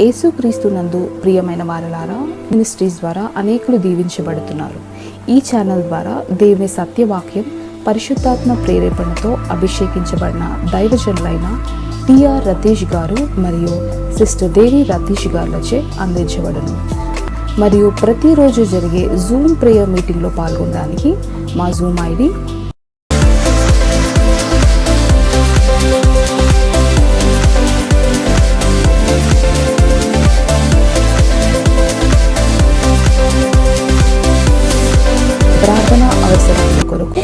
యేసుక్రీస్తునందు ప్రియమైన వారలారా, మినిస్ట్రీస్ ద్వారా అనేకులు దీవించబడుతున్నారు. ఈ ఛానల్ ద్వారా దేవుని సత్యవాక్యం పరిశుద్ధాత్మ ప్రేరేపణతో అభిషేకించబడిన దైవజనులైన టిఆర్ రతీష్ గారు మరియు సిస్టర్ దేవి రతీష్ గారులచే అందించబడును. మరియు ప్రతిరోజు జరిగే జూమ్ ప్రేయర్ మీటింగ్లో పాల్గొనడానికి మా జూమ్ ఐడి ప్రార్థన అవసరాల కొరకు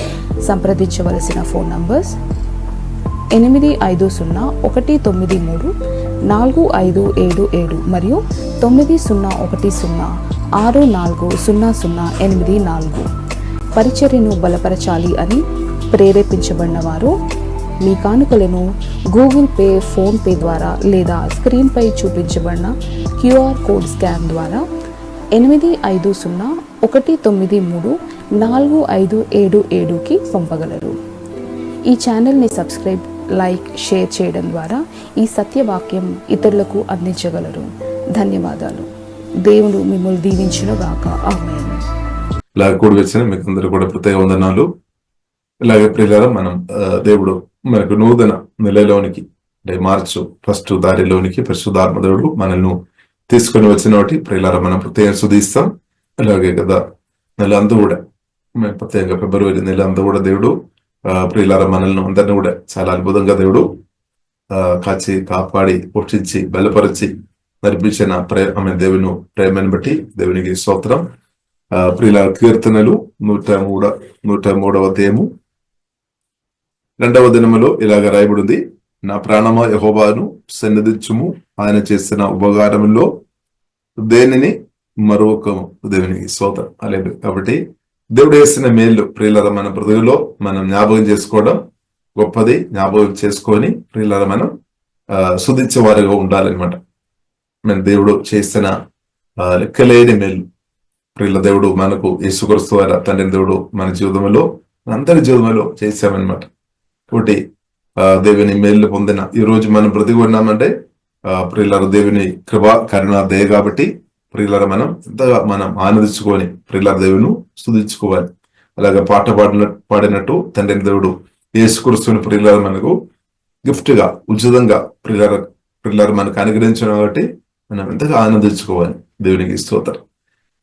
సంప్రదించవలసిన ఫోన్ నంబర్స్ 8501934577 మరియు 9010640084. పరిచర్యను బలపరచాలి అని ప్రేరేపించబడిన వారు మీ కానుకలను గూగుల్ పే, ఫోన్ పే ద్వారా లేదా స్క్రీన్పై చూపించబడిన క్యూఆర్ కోడ్ స్కాన్ ద్వారా 8501934577కి పంపగలరు. ఈ ఛానల్ని సబ్స్క్రైబ్, లైక్, షేర్ చేయడం ద్వారా ఈ సత్యవాక్యం ఇతరులకు అందించగలరు. ధన్యవాదాలు. దేవుడు మిమ్మల్ని దీవించునుగాక. ఆమేన్. ఇలా కూడి వచ్చిన మీకు అందరూ కూడా ప్రత్యేక వందనాలు. ఇలాగే ప్రియులారా, మనం దేవుడు మనకు నూతన నెలలోనికి అంటే మార్చు ఫస్ట్ దారిలోనికి పరిశుద్ధాత్మ దేవుడు మనల్ని తీసుకొని వచ్చిన వాటి ప్రియులారా మనం ప్రత్యేక శుద్ధిస్తాం. అలాగే కదా నెల అంతా కూడా ప్రత్యేకంగా ఫిబ్రవరి నెల అంతా కూడా దేవుడు ప్రియులారా మనల్ని అందరినీ కూడా చాలా అద్భుతంగా దేవుడు కాచి కాపాడి పోషించి బలపరిచి నడిపించిన ఆమె దేవుని ప్రేమను బట్టి దేవునికి స్తోత్రం. ప్రియులారా, కీర్తనలు 103వ అధ్యాయము 2వ దినములో ఇలాగ రాయబడింది. నా ప్రాణమా యెహోవాను సన్నిధించుము, ఆయన చేసిన ఉపకారములో దేనిని మరొకము. దేవునికి స్తోత్రం. అలాగే కాబట్టి దేవుడు చేసిన మేలు ప్రియులారా మన బ్రతుకులో మనం జ్ఞాపకం చేసుకోవడం గొప్పది. జ్ఞాపకం చేసుకొని ప్రియులారా మనం స్తుతించే వారిగా ఉండాలన్నమాట. మన దేవుడు చేసిన లెక్కలేని మేలు ప్రియుల దేవుడు మనకు యేసుక్రీస్తు ద్వారా తండ్రి దేవుడు మన జీవితంలో అందరి జీవితంలో చేశామన్నమాట. కాబట్టి దేవుని మేలు పొందిన ఈ రోజు మనం బ్రతికి ఉన్నామంటే ప్రియులారా దేవుని కృపా కరుణ దయ కాబట్టి ప్రియులారా మనం ఎంతగా మనం ఆనందించుకొని ప్రియులారా దేవుని స్తుతించుకోవాలి. అలాగే పాట పాడినట్టు తండ్రి దేవుడు యేసుక్రీస్తుని ప్రియులారా మనకు గిఫ్ట్ గా ఉచితంగా ప్రియులారా మనకు అనుగ్రహించిన కాబట్టి మనం ఎంతగా ఆనందించుకోవాలి. దేవునికి స్తోత్రం.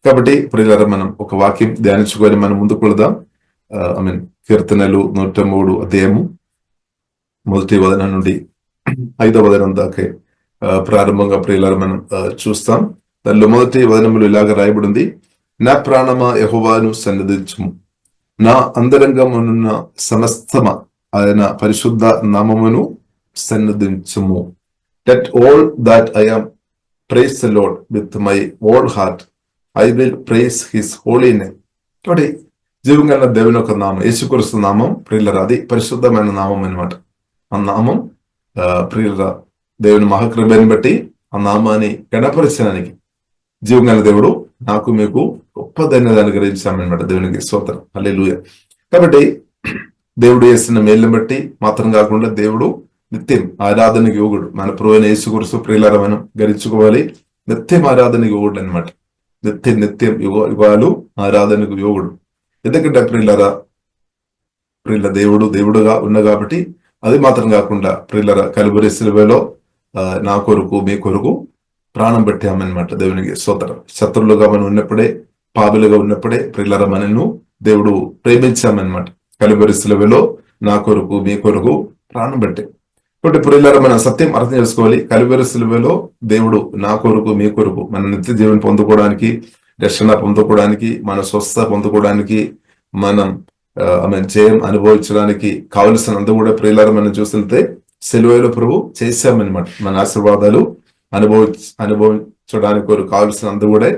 కాబట్టి ప్రియులారా మనం ఒక వాక్యం ధ్యానించుకొని మనం ముందుకు వెళదాం. కీర్తనలు 103 అధ్యాయము 1వ వచనం నుండి 5వ వచనం దాకా ప్రారంభంగా ప్రియులారా మనం చూస్తాం. దానిలో 1వ వచనములు ఇలాగ రాయబడింది. నా ప్రాణమా యెహోవాను సన్నిధించుము, నా అంతరంగమునున్న సమస్తమ ఆయన పరిశుద్ధ నామమును సన్నిధించుము. Let all that I am praise the Lord with my whole heart. I will praise his holy name. కాబట్టి జీవంగా దేవుని యొక్క నామం యేసుక్రీస్తు నామం ప్రియులారా అది పరిశుద్ధమైన నామం అన్నమాట. ఆ నామం ప్రియులారా దేవుని మహాకృపని బట్టి ఆ నామాన్ని గణపరచడానికి జీవంగా దేవుడు నాకు మీకు గొప్ప ధన్యత అనుగ్రహించామన్నమాట. దేవునికి స్తోత్రం. హల్లెలూయా. కాబట్టి దేవుడు చేసిన మేలుని బట్టి మాత్రం కాకుండా దేవుడు నిత్యం ఆరాధనకి యోగుడు. మన ప్రభువైన యేసుక్రీస్తు ప్రియులారా మనం గరించుకోవాలి. నిత్యం ఆరాధనకి యోగుడు అనమాట. నిత్యం యుగాలు ఆరాధనకు యోగుడు. ఎందుకంటే ప్రియులారా దేవుడుగా ఉన్న కాబట్టి అది మాత్రం కాకుండా ప్రియులారా కలువరి శిలువలో నా కొరకు మీ కొరకు ప్రాణం పెట్టామన్నమాట. దేవునికి స్తోత్రం. శత్రువులుగా మనం ఉన్నప్పుడే, పాపులుగా ఉన్నప్పుడే ప్రియులారా మనల్ని దేవుడు ప్రేమించామన్నమాట. కలువరి శిలువలో నా కొరకు మీ కొరకు ప్రాణం పెట్టే. కాబట్టి ప్రియులారా మన సత్యం అర్థం చేసుకోవాలి. కలువరి శిలువలో దేవుడు నా కొరకు మీ కొరకు మన నిత్య జీవనం పొందుకోవడానికి, రక్షణ పొందుకోవడానికి, మన స్వస్థ పొందుకోవడానికి, మనం జయం అనుభవించడానికి కావలసినంత కూడా ప్రియులారా మనం చూస్తుంటే సిలువలో ప్రభు చేశామన్నమాట. మన ఆశీర్వాదాలు అనుభవించడానికి కొరకు కావలసినంత కూడా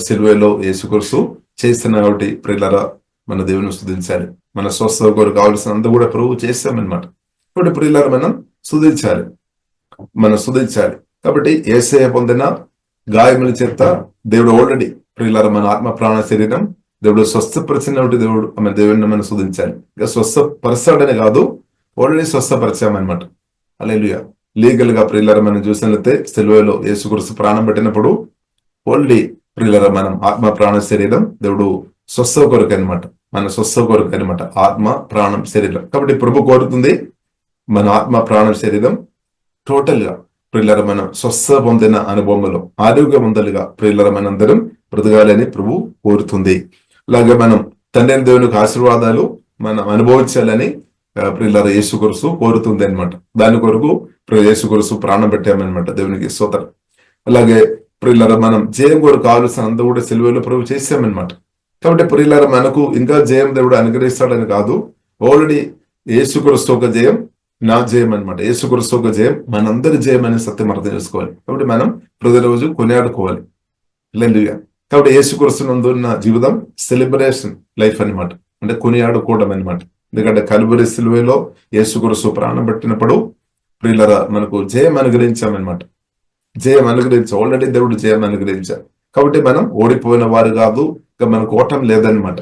సిలువలో యేసుక్రీస్తు చేస్తున్నా. కాబట్టి ప్రియులారా మన దేవుని స్తుతించాలి. మన స్వస్థ కొరకు కావలసినంత కూడా ప్రభు చేశామన్నమాట. కాబట్టి ప్రియులారా మనం స్తుతించాలి. కాబట్టి యేసయ్య పొందిన గాయముల చేత దేవుడు ఆల్రెడీ ప్రియులారా మన ఆత్మ ప్రాణ శరీరం దేవుడు స్వస్థపరిచిన దేవుడు దేవుడిని మనం స్తుతించాలి. ఇక స్వస్థపరచాడని కాదు, ఆల్రెడీ స్వస్థపరిచామన్నమాట. హల్లెలూయా. లీగల్ గా ప్రియులారా మనం చూసినట్లయితే సిలువలో యేసుక్రీస్తు ప్రాణం పెట్టినప్పుడు ఓన్లీ ప్రియులారా మనం ఆత్మ ప్రాణ శరీరం దేవుడు స్వస్థ కొరకు అనమాట, మన స్వస్థ కొరకు అనమాట, ఆత్మ ప్రాణం శరీరం. కాబట్టి ప్రభు కోరుతుంది మన ఆత్మ ప్రాణం శరీరం టోటల్ గా ప్రియులారా మనం స్వస్థ పొందిన అనుభవంలో ఆరోగ్యవంతులుగా ప్రియులారా మనందరం బ్రతకాలని ప్రభు కోరుతుంది. అలాగే మనం తండ్రి దేవునికి ఆశీర్వాదాలు మనం అనుభవించాలని ప్రియులారా యేసుక్రీస్తు కోరుతుంది అనమాట. దాని కొరకు యేసుక్రీస్తు ప్రాణం పెట్టామన్నమాట. దేవునికి స్తోత్రం. అలాగే ప్రియులారా మనం జయం కొరకు కావాల్సిన అంతా కూడా సిలువలో ప్రభు చేశామన్నమాట. కాబట్టి ప్రియులారా మనకు ఇంకా జయం దేవుడు అనుగ్రహిస్తాడని కాదు, ఆల్రెడీ యేసుక్రీస్తు ఒక జయం నా జయం అనమాట. యేసుక్రీస్తు ఒక జయం మనందరి జయం అనే సత్యం అర్థం చేసుకోవాలి. కాబట్టి మనం ప్రతిరోజు కొనియాడుకోవాలి. హల్లెలూయా. కాబట్టి యేసుక్రీస్తు నందు ఉన్న జీవితం సెలబ్రేషన్ లైఫ్ అనమాట, అంటే కొనియాడుకోవడం అనమాట. ఎందుకంటే కల్వరి సిలువలో యేసుక్రీస్తు ప్రాణం పెట్టినప్పుడు ప్రియులారా మనకు జయం అనుగ్రహించామన్నమాట. జయం ఆల్రెడీ దేవుడు జయం అనుగ్రహించారు. కాబట్టి మనం ఓడిపోయిన వారు కాదు, ఇంకా మనకు ఓటం లేదనమాట.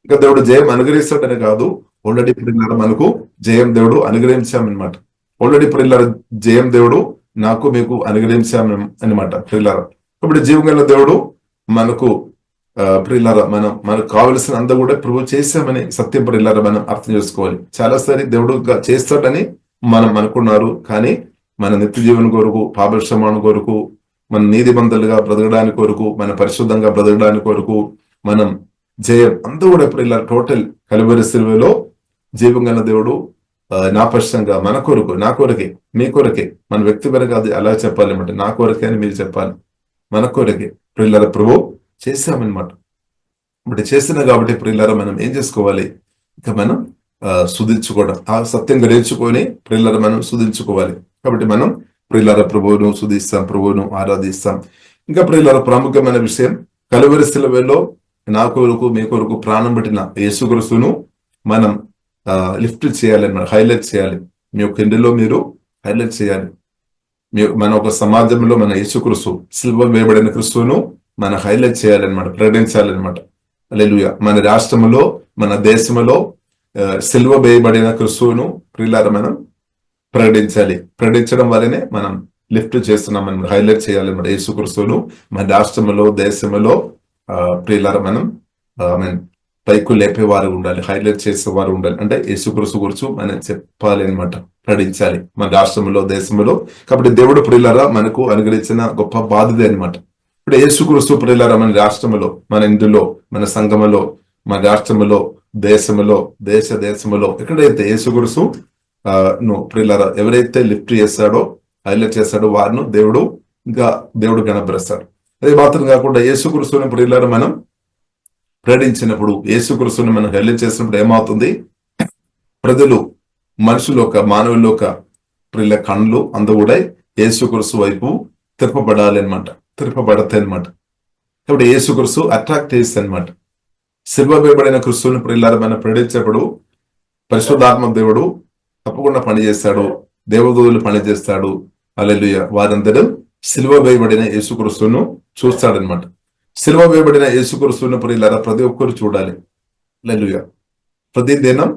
ఇంకా దేవుడు జయం అనుగ్రహిస్తాడని కాదు, ఆల్రెడీ ప్రియులారా మనకు జయం దేవుడు అనుగ్రహించామన్నమాట. ఆల్రెడీ ప్రియులారా జయం దేవుడు నాకు మీకు అనుగ్రహించాము అనమాట ప్రియులారా. కాబట్టి జీవంగల దేవుడు మనకు ప్రియులారా మనకు కావలసిన అంతా కూడా ప్రభు చేశామని సత్యం ప్రియులారా మనం అర్థం చేసుకోవాలి. చాలాసారి దేవుడు చేస్తాడని మనం అనుకున్నారు, కానీ మన నిత్య జీవన కొరకు, పాపక్షమాణ కొరకు, మన నీతిమంతులుగా బ్రతకడానికి కొరకు, మన పరిశుద్ధంగా బ్రతకడానికి కొరకు మనం జయం అంతా కూడా ప్రియులారా టోటల్ కలువరి సిలువలో జీవంగల దేవుడు నా పక్షంగా మన కొరకు, నా కొరకే, మీ కొరకే, మన వ్యక్తిపరంగా అది అలా చెప్పాలి అనమాట. నా కొరకే అని మీరు చెప్పాలి, మన కొరకే ప్రియులారా ప్రభు చేశామన్నమాట. ఇప్పుడు చేసిన కాబట్టి ప్రియులారా మనం ఏం చేసుకోవాలి, ఇక మనం సుధించుకోవడం, ఆ సత్యం గ్రహించుకొని ప్రియులారా మనం సుధించుకోవాలి. కాబట్టి మనం ప్రియులారా ప్రభువును సుధిస్తాం, ప్రభువును ఆరాధిస్తాం. ఇంకా ప్రియులారా ప్రాముఖ్యమైన విషయం, కలువరి సిలువలో నా కొరకు, మీ కొరకు ప్రాణం పెట్టిన యేసుక్రీస్తును మనం లిఫ్ట్ చేయాలి, హైలైట్ చేయాలి. మీ యొక్క ఇంటిలో మీరు హైలైట్ చేయాలి. మన ఒక సమాజంలో మన యేసుక్రీస్తు సిలువ వేయబడిన క్రీస్తును మనం హైలైట్ చేయాలన్నమాట, ప్రకటించాలన్నమాట. హల్లెలూయా. మన రాష్ట్రంలో, మన దేశంలో సిలువ వేయబడిన క్రీస్తును ప్రియులారా మనం ప్రకటించాలి. ప్రకటించడం వల్లనే మనం లిఫ్ట్ చేస్తున్నాం, మనం హైలైట్ చేయాలన్నమాట. యేసుక్రీస్తును మన రాష్ట్రంలో, దేశంలో ప్రియులారా మనం పైకు లేపేవారు ఉండాలి, హైలైట్ చేసేవారు ఉండాలి. అంటే యేసుక్రీస్తు గురించి మనం చెప్పాలి అనమాట, ప్రకటించాలి మన రాష్ట్రంలో, దేశంలో. కాబట్టి దేవుడు ప్రియులారా మనకు అనుగ్రహించిన గొప్ప బాధ్యత అనమాట. ఇప్పుడు యేసుక్రీస్తు ప్రియులారా మన రాష్ట్రంలో, మన ఇంటిలో, మన సంఘములో, మన రాష్ట్రంలో, దేశంలో, దేశంలో ఎక్కడైతే యేసుక్రీస్తు ప్రియులారా ఎవరైతే లిఫ్ట్ చేస్తాడో, హైలైట్ చేస్తాడో వారిని దేవుడు గణపరుస్తాడు. అదే మాత్రం కాకుండా యేసుక్రీస్తుని ప్రియులారా మనం ప్రకటించినప్పుడు, యేసుక్రీస్తుని మనం హైలైట్ చేసినప్పుడు ఏమవుతుంది, ప్రజలు, మనుషులు, మానవుల ప్రియుల కళ్ళు అందు కూడా యేసుక్రీస్తు వైపు తిరపబడాలి అనమాట, తిరపబడతాయి అనమాట. కాబట్టి యేసుక్రీస్తు అట్రాక్ట్ చేస్తుంది అనమాట. సిలువ వేయబడిన క్రీస్తుని ప్రియులారా మనం ప్రకటించేప్పుడు పరిశుద్ధాత్మ దేవుడు తప్పకుండా పనిచేస్తాడు, దేవదూతలు పనిచేస్తాడు. హల్లెలూయా. వారందరూ సిలువ వేయబడిన యేసుక్రీస్తును చూస్తాడనమాట. సిలువ వేయబడిన యేసుక్రీస్తును ప్రియులారా ప్రతి ఒక్కరు చూడాలి. హల్లెలూయా. ప్రతి దినం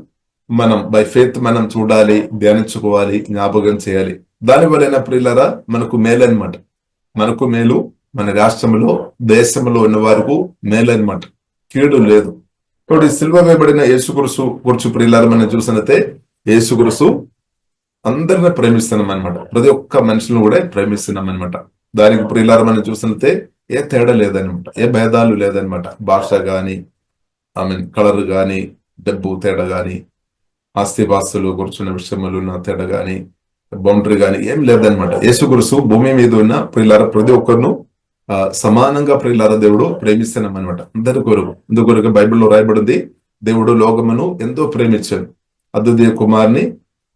మనం బై ఫెయిత్ మనం చూడాలి, ధ్యానించుకోవాలి, జ్ఞాపకం చేయాలి. దాని వలన ప్రియులారా మనకు మేలు అనమాట, మనకు మేలు, మన రాష్ట్రంలో, దేశంలో ఉన్న వారికి మేలు అనమాట, కీడు లేదు. కాబట్టి సిలువ వేయబడిన యేసుక్రీస్తు గురించి ప్రియులారా మనం చూసినట్లయితే యేసుక్రీస్తు అందరిని ప్రేమిస్తున్నాం అనమాట, ప్రతి ఒక్క మనుషులను కూడా ప్రేమిస్తున్నాం అనమాట. దానికి ప్రియులారా మనం చూసినట్లయితే ఏ తేడా లేదనమాట, ఏ భేదాలు లేదనమాట. భాష గాని, కలర్ గాని, డబ్బు తేడా గాని, ఆస్తిపాస్తులు కూర్చున్న విషయములు ఉన్న తేడా గాని, బౌండరీ గాని ఏం లేదనమాట. యేసుక్రీస్తు భూమి మీద ఉన్న ప్రియులారా ప్రతి ఒక్కరిను సమానంగా ప్రియులారా దేవుడు ప్రేమిస్తున్నాం అనమాట, అందరి కొరకు. అందుకొరకు బైబిల్లో రాయబడింది, దేవుడు లోకమును ఎంతో ప్రేమించాడు, అద్వితీయ కుమారుని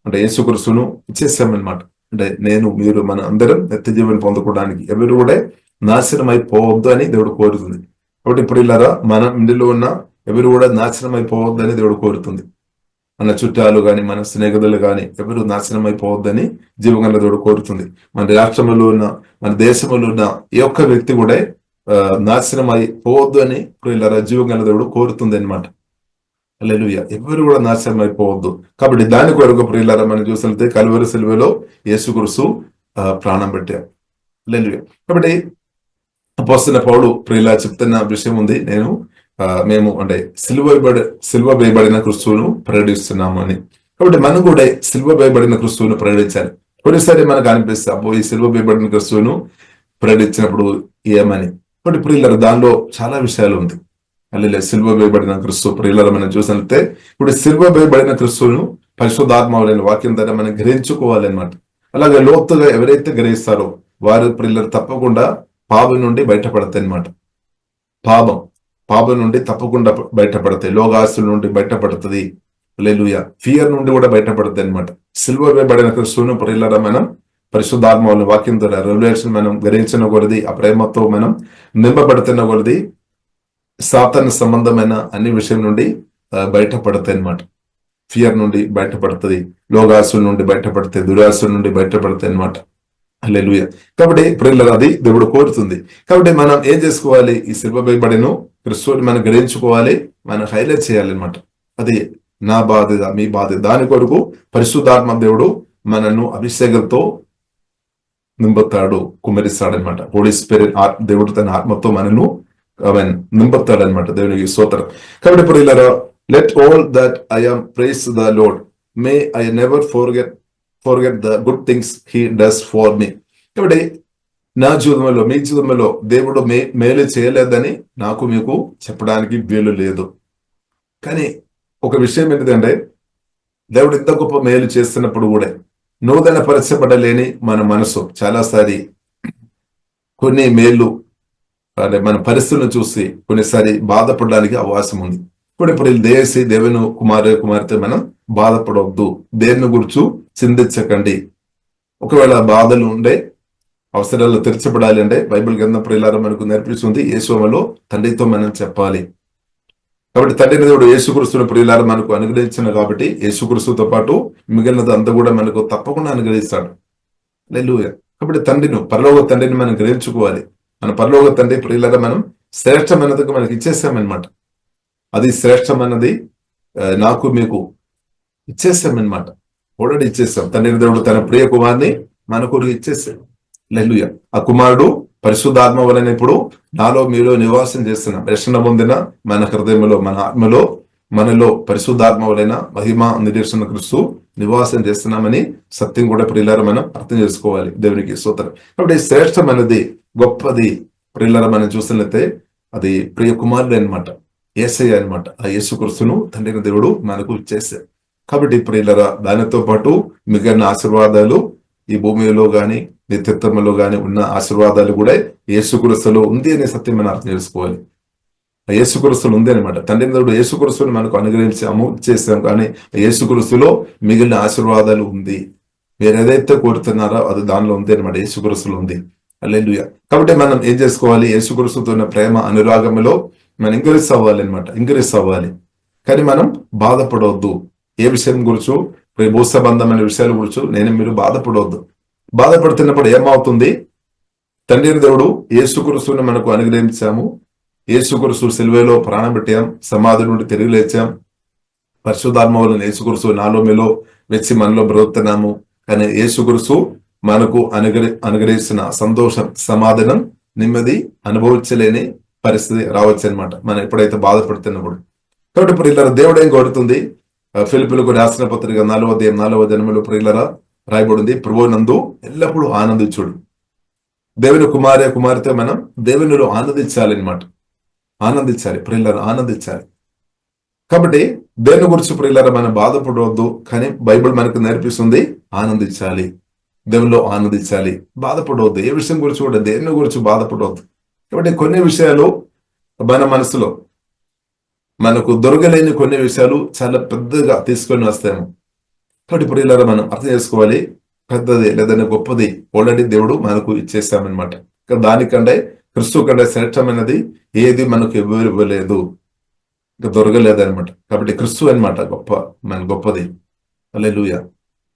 అంటే యేసుక్రీస్తును ఇచ్చేసామన్నమాట. అంటే నేను, మీరు, మన అందరం నిత్య జీవనం పొందుకోవడానికి, ఎవరు కూడా నాశనం అయిపోవద్దు అని దేవుడు కోరుతుంది. కాబట్టి ప్రియులారా మన ఇంటిలో ఉన్న ఎవరు కూడా నాశనం అయిపోవద్దు అని దేవుడు కోరుతుంది. మన చుట్టాలు గాని, మన స్నేహితులు గాని ఎవరు నాశనం అయిపోవద్దని జీవగల దేవుడు కోరుతుంది. మన రాష్ట్రంలో ఉన్న, మన దేశంలో ఉన్న ఏ ఒక్క వ్యక్తి కూడా నాశనం అయిపోవద్దు అని ప్రియులారా జీవగల దేవుడు కోరుతుంది అనమాట. హల్లెలూయా. ఎవరు కూడా నాశనం అయిపోవద్దు. కాబట్టి దాని కొరకు ప్రియులారా మనం చూసినట్లయితే కల్వరి సిలువలో యేసుక్రీస్తు ప్రాణం పెట్టారు. హల్లెలూయా. కాబట్టి అపోస్తలుడైన పౌలు ప్రియులా చెప్తున్న విషయం ఉంది. మేము అంటే సిలువ వేయబడిన క్రీస్తువును ప్రకటిస్తున్నాము అని. కాబట్టి మనం కూడా సిలువ వేయబడిన క్రీస్తువును ప్రకటించాలి. కొన్నిసారి మనకు అనిపిస్తే అబ్బో ఈ సిలువ వేయబడిన క్రీస్తువును ప్రకటించినప్పుడు ఏమని. కాబట్టి ప్రియులారా దానిలో చాలా విషయాలు ఉంది. అల్లెలే సిల్వ వేయబడిన క్రీస్తు ప్రియులారా మనం చూసినట్లయితే ఇప్పుడు సిల్వ వేయబడిన క్రీస్తును పరిశుద్ధాత్మ వాక్యం ద్వారా మనం గ్రహించుకోవాలన్నమాట. అలాగే లోతుగా ఎవరైతే గ్రహిస్తారో వారు ప్రియులారు తప్పకుండా పాపం నుండి బయటపడతాయి అన్నమాట. పాపం నుండి తప్పకుండా బయటపడతాయి. లోగాస్తుల నుండి బయటపడుతుంది. హల్లెలూయా. ఫియర్ నుండి కూడా బయటపడుతుంది అనమాట. సిల్వ వేయబడిన క్రీస్తును ప్రియులారా మనం పరిశుద్ధాత్మ వాక్యం ద్వారా రెవల్యూషన్ మనం గ్రహించిన కొలది, ఆ ప్రేమతో మనం నింపబడుతున్న కొలది సాతాను సంబంధమైన అన్ని విషయం నుండి బయటపడతాయి అన్నమాట. ఫియర్ నుండి బయటపడుతుంది, లోగాసుల నుండి బయటపడతాయి, దురాసుల నుండి బయటపడతాయి అన్నమాట. హల్లెలూయా. కాబట్టి ప్రియులారా అది దేవుడు కోరుతుంది. కాబట్టి మనం ఏం చేసుకోవాలి? ఈ సిలువ వేయబడిన క్రీస్తుని మనం గ్రహించుకోవాలి, మనం హైలైట్ చేయాలన్నమాట. అది నా బాధ్యత, మీ బాధ్యత. దాని కొరకు పరిశుద్ధాత్మ దేవుడు మనను అభిషేకంతో నింపుతాడు, కుమ్మరిస్తాడనమాట. హోలీ స్పిరిట్ దేవుడు తన ఆత్మతో మనను నింపుతాడనమాట. దేవునికి స్తోత్రం. కాబట్టి ప్రియులారా, let all that I am praise the Lord, may I never forget the good things he does for me. కాబట్టి నా జీవితంలో, మీ జీవితంలో దేవుడు మేలు చేయలేదని నాకు మీకు చెప్పడానికి వీలు లేదు. కానీ ఒక విషయం ఏంటిదంటే, దేవుడు ఇంత గొప్ప మేలు చేస్తున్నప్పుడు కూడా నూతన పరచబడలేని మన మనసు చాలాసారి కొన్ని మేలు అంటే మన పరిస్థితులను చూసి కొన్నిసారి బాధపడడానికి అవకాశం ఉంది. ఇప్పుడు దేవుని కుమార్తె మనం బాధపడవద్దు, దేని గురించి చింతించకండి. ఒకవేళ బాధలు ఉండే అవసరాలు తీర్చబడాలి అంటే బైబిల్ గ్రంథం ప్రియులారా మనకు నేర్పిస్తుంది, యేసులో తండ్రితో మనం చెప్పాలి. కాబట్టి తండ్రిని దేవుడు యేసుక్రీస్తుని ప్రియులారా మనకు అనుగ్రహించిన కాబట్టి యేసుక్రీస్తుతో పాటు మిగిలినది అంతా కూడా మనకు తప్పకుండా అనుగ్రహిస్తాడు. హల్లెలూయా. కాబట్టి పరలోక తండ్రిని మనం గ్రహించుకోవాలి. మన పరలోక తండ్రి ప్రియులారా మనం శ్రేష్టమైనది మనకి ఇచ్చేసామన్నమాట. అది శ్రేష్టమైనది నాకు మీకు ఇచ్చేసామన్నమాట. ఆల్రెడీ ఇచ్చేసాం. తండ్రిని దేవుడు తన ప్రియ కుమార్ని మన కొరకు ఇచ్చేసాడు. హల్లెలూయా. ఆ కుమారుడు పరిశుద్ధాత్మ వలన ఇప్పుడు నాలో మీలో నివాసం చేస్తున్నాం. రక్షణ పొందిన మన హృదయంలో, మన ఆత్మలో, మనలో పరిశుద్ధాత్మ వలన మహిమ నిరీక్షణ క్రీస్తు నివాసం చేస్తున్నామని సత్యం కూడా ప్రియులారా మనం అర్థం చేసుకోవాలి. దేవునికి స్తోత్రం. కాబట్టి శ్రేష్టమైనది, గొప్పది ప్రియులారా మనం చూసినట్లయితే అది ప్రియ కుమారుడు అనమాట, యేసయ్య అనమాట. ఆ యేసుక్రీస్తును తండ్రిని దేవుడు మనకు ఇచ్చేసాడు. కాబట్టి ప్రియులారా దానితో పాటు మిగిలిన ఆశీర్వాదాలు ఈ భూమిలో గాని నిత్యత్వంలో గాని ఉన్న ఆశీర్వాదాలు కూడా యేసుక్రీస్తులో ఉంది అనే సత్యం మనం అర్థం చేసుకోవాలి. యేసుక్రీస్తులో ఉంది అనమాట. తండ్రి దేవుడు యేసుక్రీస్తుని మనకు అనుగ్రహించాము, ఇచ్చేసాం. కానీ యేసుక్రీస్తులో మిగిలిన ఆశీర్వాదాలు ఉంది. మీరు ఏదైతే కోరుతున్నారో అది దానిలో ఉంది అనమాట. యేసుక్రీస్తులో ఉంది. హల్లెలూయా. కాబట్టి మనం ఏం చేసుకోవాలి? యేసుక్రీస్తుతో ఉన్న ప్రేమ అనురాగంలో మనం ఇంక్రీస్ అవ్వాలి అనమాట. ఇంక్రీస్ అవ్వాలి. కానీ మనం బాధపడవద్దు. ఏ విషయం గురించి, భూ సంబంధమైన విషయాల గురించి మీరు బాధపడవద్దు. బాధపడుతున్నప్పుడు ఏమవుతుంది? తండ్రిని దేవుడు యేసుక్రీస్తుని మనకు అనుగ్రహించాము. యేసుక్రీస్తు సిలువలో ప్రాణం పెట్టాం, సమాధి నుండి తిరిగి లేచాం. పరిశుద్ధాత్మ వలన యేసుక్రీస్తు నాలో మీలో వెచ్చి మనలో బ్రతుకుతున్నాము. కానీ యేసుక్రీస్తు మనకు అనుగ్రహిస్తున్న సంతోషం, సమాధానం, నెమ్మది అనుభవించలేని పరిస్థితి రావచ్చు అనమాట మనం ఎప్పుడైతే బాధపడుతున్నప్పుడు. కాబట్టి ప్రియులారా దేవుడు ఏం కోరుతుంది? ఫిలిప్పీయులకు రాసిన పత్రిక 4వ అధ్యాయం 4వ వచనంలో ప్రియులారా రాయబడింది, ప్రభువునందు ఎల్లప్పుడూ ఆనందించుడు. దేవుని కుమార్తె మనం దేవునిలో ఆనందించాలి అనమాట. ఆనందించాలి ప్రియులారా, ఆనందించాలి. కాబట్టి దేని గురించి ప్రియులారా మనం బాధపడవద్దు. కానీ బైబిల్ మనకు నేర్పిస్తుంది ఆనందించాలి, దేవునిలో ఆనందించాలి, బాధపడవద్దు. ఏ విషయం గురించి కూడా దేని గురించి బాధపడవద్దు. కాబట్టి కొన్ని విషయాలు మన మనసులో మనకు దొరకలేని కొన్ని విషయాలు చాలా పెద్దగా తీసుకొని వస్తాము. కాబట్టి ప్రియులారా మనం అర్థం చేసుకోవాలి, పెద్దది లేదని గొప్పది ఆల్రెడీ దేవుడు మనకు ఇచ్చేసామన్నమాట. దానికంటే క్రీస్తు కంటే శ్రేష్టమైనది ఏది మనకు ఇవ్వలేదు, ఇంకా దొరకలేదనమాట. కాబట్టి క్రీస్తు అనమాట గొప్పది. హల్లెలూయా.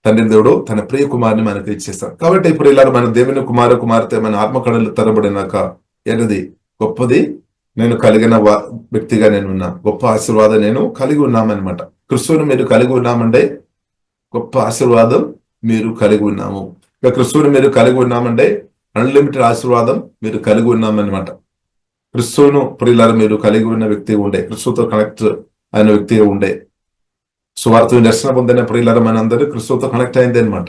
తండ్రి దేవుడు తన ప్రియ కుమారుని మనకు ఇచ్చేస్తాడు. కాబట్టి ఇప్పుడు ఇలా మన దేవుని కుమార్తె మన ఆత్మకళలు తరబడినాక ఏంటది? గొప్పది, నేను కలిగిన వ్యక్తిగా నేను ఉన్నా, గొప్ప ఆశీర్వాదం నేను కలిగి ఉన్నామన్నమాట. క్రిస్తువుని మీరు కలిగి ఉన్నామంటే గొప్ప ఆశీర్వాదం మీరు కలిగి ఉన్నాము. ఇక క్రిస్తువుని మీరు కలిగి ఉన్నామంటే అన్లిమిటెడ్ ఆశీర్వాదం మీరు కలిగి ఉన్నామన్నమాట. క్రిస్తువును ప్రియులారా మీరు కలిగి ఉన్న వ్యక్తిగా ఉండే, క్రిస్తువుతో కనెక్ట్ అయిన వ్యక్తిగా ఉండే, సువార్త దర్శన పొందిన ప్రియులారా మనందరూ క్రిస్తువుతో కనెక్ట్ అయింది అనమాట.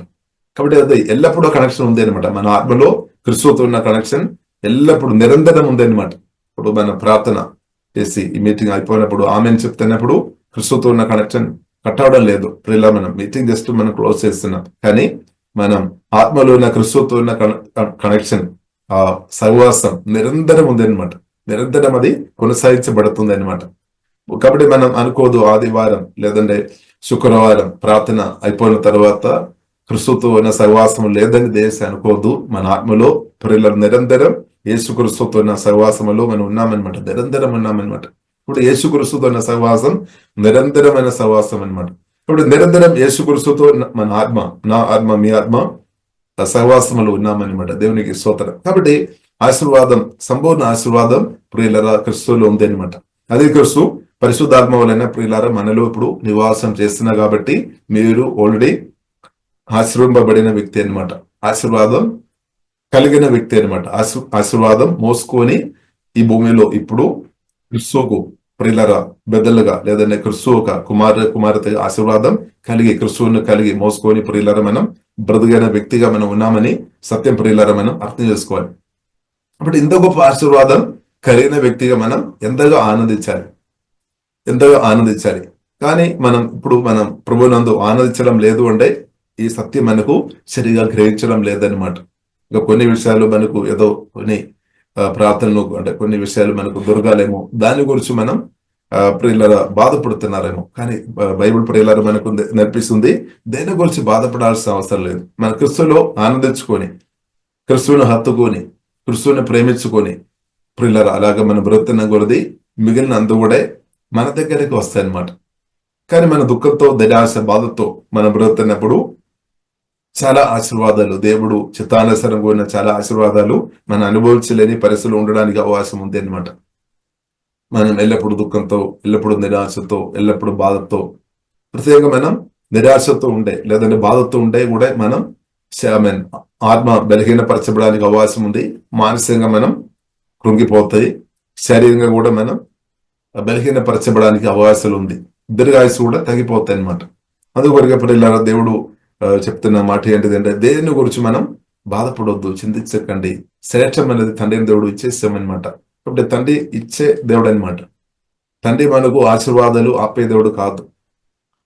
కాబట్టి అది ఎల్లప్పుడూ కనెక్షన్ ఉంది అనమాట. మన ఆత్మలో క్రిస్తువుతో ఉన్న కనెక్షన్ ఎల్లప్పుడూ నిరంతరం ఉంది అనమాట. ఇప్పుడు మన ప్రార్థన చేసి ఈ మీటింగ్ అయిపోయినప్పుడు ఆమెను చెప్తున్నప్పుడు క్రిస్తువుతో ఉన్న కనెక్షన్ కట్ అవడం లేదు. ప్రియులారా మనం మీటింగ్ జస్ట్ మనం క్లోజ్ చేస్తున్నాం, కానీ మనం ఆత్మలో ఉన్న క్రిస్తువుతో ఉన్న కనెక్షన్, ఆ సహవాసం నిరంతరం ఉంది అనమాట. నిరంతరం అది కొనసాగించబడుతుంది అనమాట. కాబట్టి మనం అనుకోదు ఆదివారం లేదంటే శుక్రవారం ప్రార్థన అయిపోయిన తర్వాత క్రిస్తుతో ఉన్న సహవాసం లేదని దేశ అనుకోవద్దు. మన ఆత్మలో ప్రియులారా నిరంతరం యేసు క్రిస్తుతో ఉన్న సహవాసంలో మనం ఉన్నామన్నమాట, నిరంతరం ఉన్నామన్నమాట. ఇప్పుడు యేసు క్రిస్తుతో ఉన్న సహవాసం నిరంతరమైన సహవాసం అనమాట. ఇప్పుడు నిరంతరం యేసు క్రిస్తుతో మన ఆత్మ, నా ఆత్మ, మీ ఆత్మ సహవాసంలో ఉన్నామన్నమాట. దేవునికి స్తోత్రం. కాబట్టి ఆశీర్వాదం, సంపూర్ణ ఆశీర్వాదం ప్రియులారా క్రిస్తులో ఉంది అనమాట. అదే క్రిస్తు పరిశుద్ధాత్మ వలన ప్రియులారా మనలో ఇప్పుడు నివాసం చేస్తున్నా కాబట్టి మీరు ఆల్రెడీ ఆశీర్వదింపబడిన వ్యక్తి అనమాట. ఆశీర్వాదం కలిగిన వ్యక్తి అనమాట. ఆశీర్వాదం మోసుకొని ఈ భూమిలో ఇప్పుడు క్రిస్తువుకు ప్రియులారా బెదలుగా లేదంటే క్రిస్తువు ఒక కుమార్తె ఆశీర్వాదం కలిగి క్రిస్తువును కలిగి మోసుకొని ప్రియులారా మనం బ్రతుకైన వ్యక్తిగా మనం ఉన్నామని సత్యం ప్రియులారా మనం అర్థం చేసుకోవాలి. కాబట్టి ఇంత గొప్ప ఆశీర్వాదం కలిగిన వ్యక్తిగా మనం ఎంతగా ఆనందించాలి. కానీ మనం ప్రభునందు ఆనందించడం లేదు అంటే ఈ సత్యం మనకు సరిగా గ్రహించడం లేదనమాట. ఇంకా కొన్ని విషయాలు మనకు ఏదో కొన్ని ప్రార్థనలు అంటే కొన్ని విషయాలు మనకు దొరకాలేమో, దాని గురించి మనం ప్రియులారా బాధపడుతున్నారేమో. కానీ బైబిల్ ప్రియులారా మనకు నేర్పిస్తుంది దేని గురించి బాధపడాల్సిన అవసరం లేదు. మన క్రిస్తులో ఆనందించుకొని, క్రిస్తువును హత్తుకొని, క్రిస్తువుని ప్రేమించుకొని ప్రియులారా అలాగా మనం బ్రతున్న కొలది మిగిలిన అందు కూడా మన దగ్గరికి వస్తాయన్నమాట. కానీ మన దుఃఖంతో, నిరాశ, బాధతో మనం బ్రతున్నప్పుడు చాలా ఆశీర్వాదాలు, దేవుడు చిత్తానుసారం కూడిన చాలా ఆశీర్వాదాలు మనం అనుభవించలేని పరిస్థితులు ఉండడానికి అవకాశం ఉంది అనమాట. మనం ఎల్లప్పుడూ దుఃఖంతో, ఎల్లప్పుడూ నిరాశతో, ఎల్లప్పుడూ బాధతో, ప్రత్యేకంగా మనం నిరాశతో ఉండే లేదంటే బాధతో ఉండే కూడా మనం ఆత్మ బలహీనపరచబడానికి అవకాశం ఉంది. మానసికంగా మనం కృంగిపోతాయి, శారీరంగా కూడా మనం బలహీనపరచబడానికి అవకాశాలు ఉంది. దీర్ఘాయుసు కూడా తగ్గిపోతాయి అనమాట. అందుకొరకే ప్రియులారా దేవుడు చెప్తున్న మాట ఏంటిదంటే దేని గురించి మనం బాధపడొద్దు, చింతించకండి. శ్రేష్టం అనేది తండ్రిని దేవుడు ఇచ్చేస్తామన్నమాట. కాబట్టి తండ్రి ఇచ్చే దేవుడు అనమాట. తండ్రి మనకు ఆశీర్వాదాలు ఆపే దేవుడు కాదు.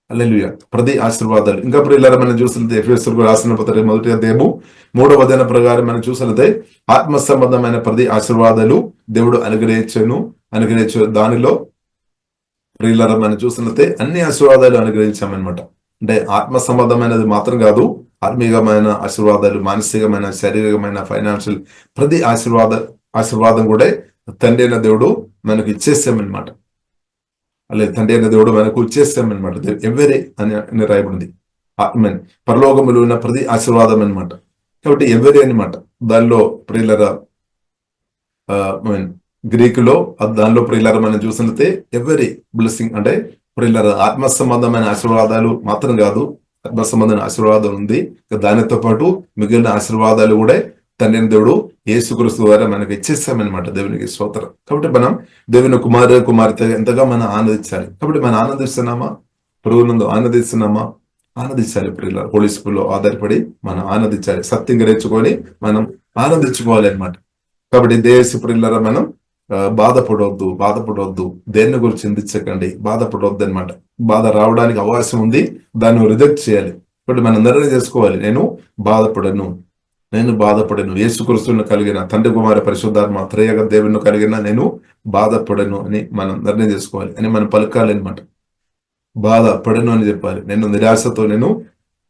హల్లెలూయా. ప్రతి ఆశీర్వాదాలు ఇంకా ప్రియులారా మనం చూసినట్లయితే ఎఫెసీయులకు రాసిన పత్రిక 1వ అధ్యాయము 3వ వచనం ప్రకారం మనం చూసినట్లయితే ఆత్మ సంబంధమైన ప్రతి ఆశీర్వాదాలు దేవుడు అనుగ్రహించు. దానిలో ప్రియులారా మనం చూసినట్లయితే అన్ని ఆశీర్వాదాలు అనుగ్రహించామన్నమాట. అంటే ఆత్మ సంబంధమైనది మాత్రం కాదు, ఆత్మీయమైన ఆశీర్వాదాలు, మానసికమైన, శారీరకమైన, ఫైనాన్షియల్ ప్రతి ఆశీర్వాదం కూడా తండ్రి అయిన దేవుడు మనకు ఇచ్చేసామన్నమాట. అలాగే తండ్రి అయిన దేవుడు మనకు ఇచ్చేస్తామన్నమాట. ఎవరే అని రాయబడింది. పరలోకములు ఉన్న ప్రతి ఆశీర్వాదం అనమాట. కాబట్టి ఎవరే అనమాట. దానిలో ప్రియులారా గ్రీకులో దానిలో ప్రియులారా మనం చూసినట్లయితే ఎవరి బ్లెస్సింగ్ అంటే ప్రియులారా ఆత్మ సంబంధమైన ఆశీర్వాదాలు మాత్రం కాదు, ఆత్మ సంబంధమైన ఆశీర్వాదం ఉంది. దానితో పాటు మిగిలిన ఆశీర్వాదాలు కూడా తండ్రి దేవుడు యేసుక్రీస్తు ద్వారా మనకు ఇచ్చేస్తామన్నమాట. దేవునికి స్తోత్రం. కాబట్టి మనం దేవుని కుమార్తె ఎంతగా మనం ఆనందించాలి. కాబట్టి మనం ఆనందిస్తున్నామా? ప్రభువునందు ఆనందించాలి ప్రియులారా. హోలీ స్పిరిట్లో ఆధారపడి మనం ఆనందించాలి. సత్యం గ్రహించుకొని మనం ఆనందించుకోవాలి అనమాట. కాబట్టి దేశ ప్రియులారా మనం బాధపడవద్దు, దేన్ని గురించి చింతించకండి, బాధపడవద్దు అనమాట. బాధ రావడానికి అవకాశం ఉంది, దాన్ని రిజెక్ట్ చేయాలి. కాబట్టి మనం నిర్ణయం చేసుకోవాలి, నేను బాధపడను, యేసుక్రీస్తును కలిగిన తండ్రి కుమార పరిశుద్ధాత్మ త్రయేక దేవుని కలిగిన నేను బాధపడను అని మనం నిర్ణయం చేసుకోవాలి, అని మనం పలకాలి అనమాట. బాధపడను అని చెప్పాలి.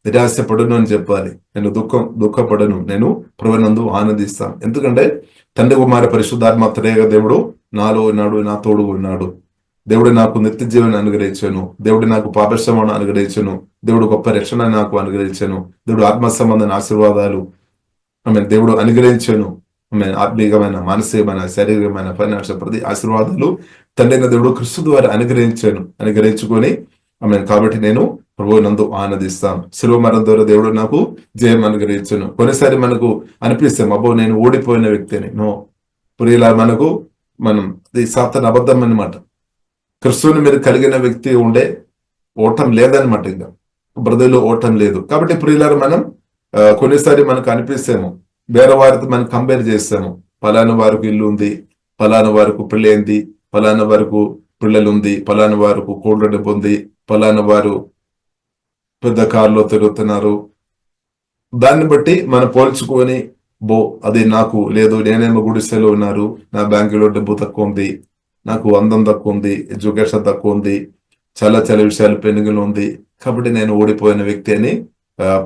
నిరాశపడను అని చెప్పాలి. నేను దుఃఖపడను, నేను ప్రభువునందు ఆనందిస్తాను. ఎందుకంటే తండ్రి కుమార పరిశుద్ధాత్మ త్రయేక దేవుడు నాలో ఉన్నాడు, నా తోడు ఉన్నాడు. దేవుడు నాకు నిత్య జీవన అనుగ్రహించాను, దేవుడు నాకు పాపక్షమాను అనుగ్రహించాను, దేవుడు గొప్ప రక్షణ నాకు అనుగ్రహించాను, దేవుడు ఆత్మ సంబంధమైన ఆశీర్వాదాలు దేవుడు అనుగ్రహించాను. ఆత్మీయమైన, మానసికమైన, శారీరకమైన, ఫైనాన్షియల్ ప్రతి ఆశీర్వాదాలు తండ్రి అయిన దేవుడు క్రీస్తు ద్వారా అనుగ్రహించుకొని కాబట్టి నేను ప్రభువు నందు ఆనందిస్తాను. శిలువ మరణం ద్వారా దేవుడు నాకు జయం అనుగ్రహించను. కొన్నిసారి మనకు అనిపిస్తాం, అబ్బో నేను ఓడిపోయిన వ్యక్తిని. నో ప్రియుల, మనం ఇది సాతాను అబద్ధం అన్నమాట. క్రిస్తువుని మీరు కలిగిన వ్యక్తి ఉండే ఓటం లేదనమాట. ఇంకా బ్రదర్లో ఓటం లేదు. కాబట్టి ప్రియులారు, మనం కొన్నిసారి మనకు అనిపిస్తాము, వేరే వారితో మనం కంపేర్ చేస్తాము. ఫలానా వారికి ఇల్లు ఉంది, ఫలానా వారికి పెళ్ళైంది, ఫలానా వారికి పిల్లలు ఉంది, ఫలానా వారికి కోట్ల డబ్బు ఉంది, ఫలానా వారు పెద్ద కారులో తిరుగుతున్నారు. దాన్ని బట్టి మనం పోల్చుకొని, అది నాకు లేదు, నేనేమో గుడిసెలో ఉన్నారు, నా బ్యాంకులో డబ్బు తక్కువ ఉంది, నాకు అందం తక్కువ ఉంది, ఎడ్యుకేషన్ తక్కువ ఉంది, చాలా చాలా విషయాలు పెనుగులు ఉంది, కాబట్టి నేను ఓడిపోయిన వ్యక్తి అని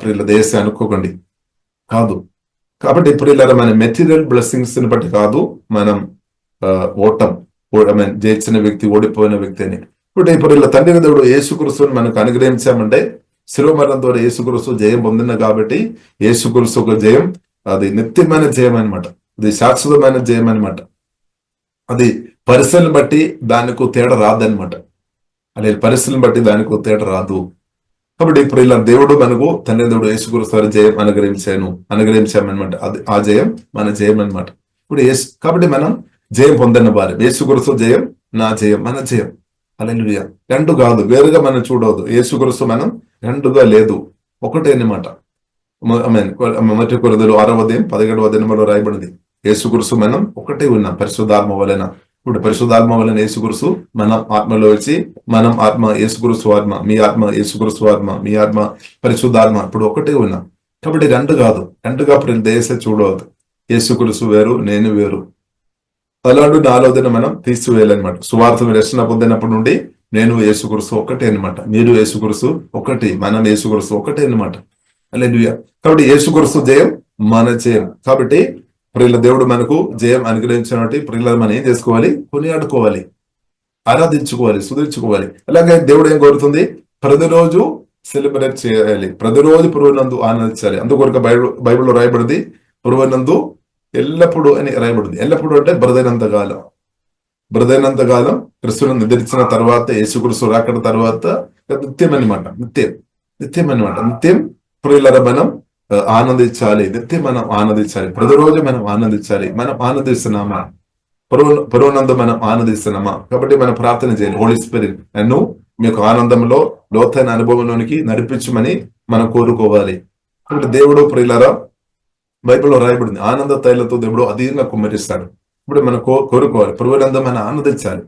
ప్రియుల దేశం అనుకోకండి. కాదు. కాబట్టి ప్రియుల, మన మెటీరియల్ బ్లెస్సింగ్స్ ని బట్టి కాదు మనం జయించిన వ్యక్తి, ఓడిపోయిన వ్యక్తి అని. ఇప్పుడు ఇలా తండ్రి దేవుడు యేసుక్రీస్తుని మనకు అనుగ్రహించామంటే, శిలువ మరణం ద్వారా యేసుక్రీస్తు జయం పొందిన కాబట్టి యేసుక్రీస్తు ఒక జయం, అది నిత్యమైన జయం అనమాట. అది శాశ్వతమైన జయం అనమాట. అది పరిస్థితులను బట్టి దానికి తేడా రాదనమాట. అదే పరిస్థితులను బట్టి దానికి తేడా రాదు. కాబట్టి ఇప్పుడు ఇలా దేవుడు మనకు తండ్రి దేవుడు యేసుక్రీస్తు జయం అనుగ్రహించామన్నమాట. అది ఆ జయం మన జయం అనమాట. ఇప్పుడు కాబట్టి మనం జయం పొందిన వారు. యేసుక్రీస్తు జయం నా జయం, మన జయం. హల్లెలూయా. రెండు కాదు, వేరుగా మనం చూడవద్దు. యేసుక్రీస్తు మనం రెండుగా లేదు, ఒకటే అన్నమాట. మొదటి కొరింథీయులు 6:17 రాయబడింది, యేసుక్రీస్తు మనం ఒకటే ఉన్నాం పరిశుద్ధాత్మ వలన. ఇప్పుడు పరిశుద్ధాత్మ వలన యేసుక్రీస్తు మనం ఆత్మలో వచ్చి, మనం ఆత్మ యేసుక్రీస్తు ఆత్మ, మీ ఆత్మ యేసుక్రీస్తు ఆత్మ, మీ ఆత్మ పరిశుద్ధాత్మ, ఇప్పుడు ఒకటే ఉన్నాం. కాబట్టి రెండు కాదు, రెండుగా దేశ చూడవద్దు. యేసుక్రీస్తు వేరు, నేను వేరు. అలాంటి ఆలోచన మనం తీసివేయాలన్నమాట. సువార్త రక్షణ పొందినప్పటి నుండి నేను యేసుక్రీస్తు ఒకటే అనమాట, మీరు యేసుక్రీస్తు ఒకటి, మనం యేసుక్రీస్తు ఒకటే అనమాట. హల్లెలూయా. కాబట్టి యేసుక్రీస్తు జయం మన జయం. కాబట్టి ప్రియుల దేవుడు మనకు జయం అనుగ్రహించినట్టు ప్రియుల మనం ఏం చేసుకోవాలి? కొనియాడుకోవాలి, ఆరాధించుకోవాలి, స్తుతించుకోవాలి. అలాగే దేవుడు ఏం కోరుతుంది? ప్రతిరోజు సెలబ్రేట్ చేయాలి, ప్రతిరోజు ప్రభువునందు ఆనందించాలి. అందుకొరకు బైబిల్లో రాయబడింది, ప్రభువునందు ఎల్లప్పుడూ అని రాయబడింది. ఎల్లప్పుడూ అంటే బ్రదైనంత కాలం క్రిస్తును నిద్రించిన తర్వాత, యేసుక్రీస్తు రాకడ తర్వాత నిత్యం అనమాట. నిత్యం ప్రియులరా మనం ఆనందించాలి, నిత్యం మనం ఆనందించాలి, ప్రతిరోజు మనం ఆనందించాలి. మనం ఆనందిస్తున్నామా? ప్రభువునందు మనం ఆనందిస్తున్నామా? కాబట్టి మనం ప్రార్థన చేయాలి, హోలీ స్పిరిట్ నన్ను మీకు ఆనందంలో లోతైన అనుభవంలోనికి నడిపించమని మనం కోరుకోవాలి. కాబట్టి దేవుడు ప్రియులరా బైబిల్లో రాయబడింది, ఆనంద తైలతో దేవుడు అధీనంగా కుమ్మరిస్తాడు. ఇప్పుడు మనం కోరుకోవాలి, ప్రభువునందు మనం ఆనందించాలి,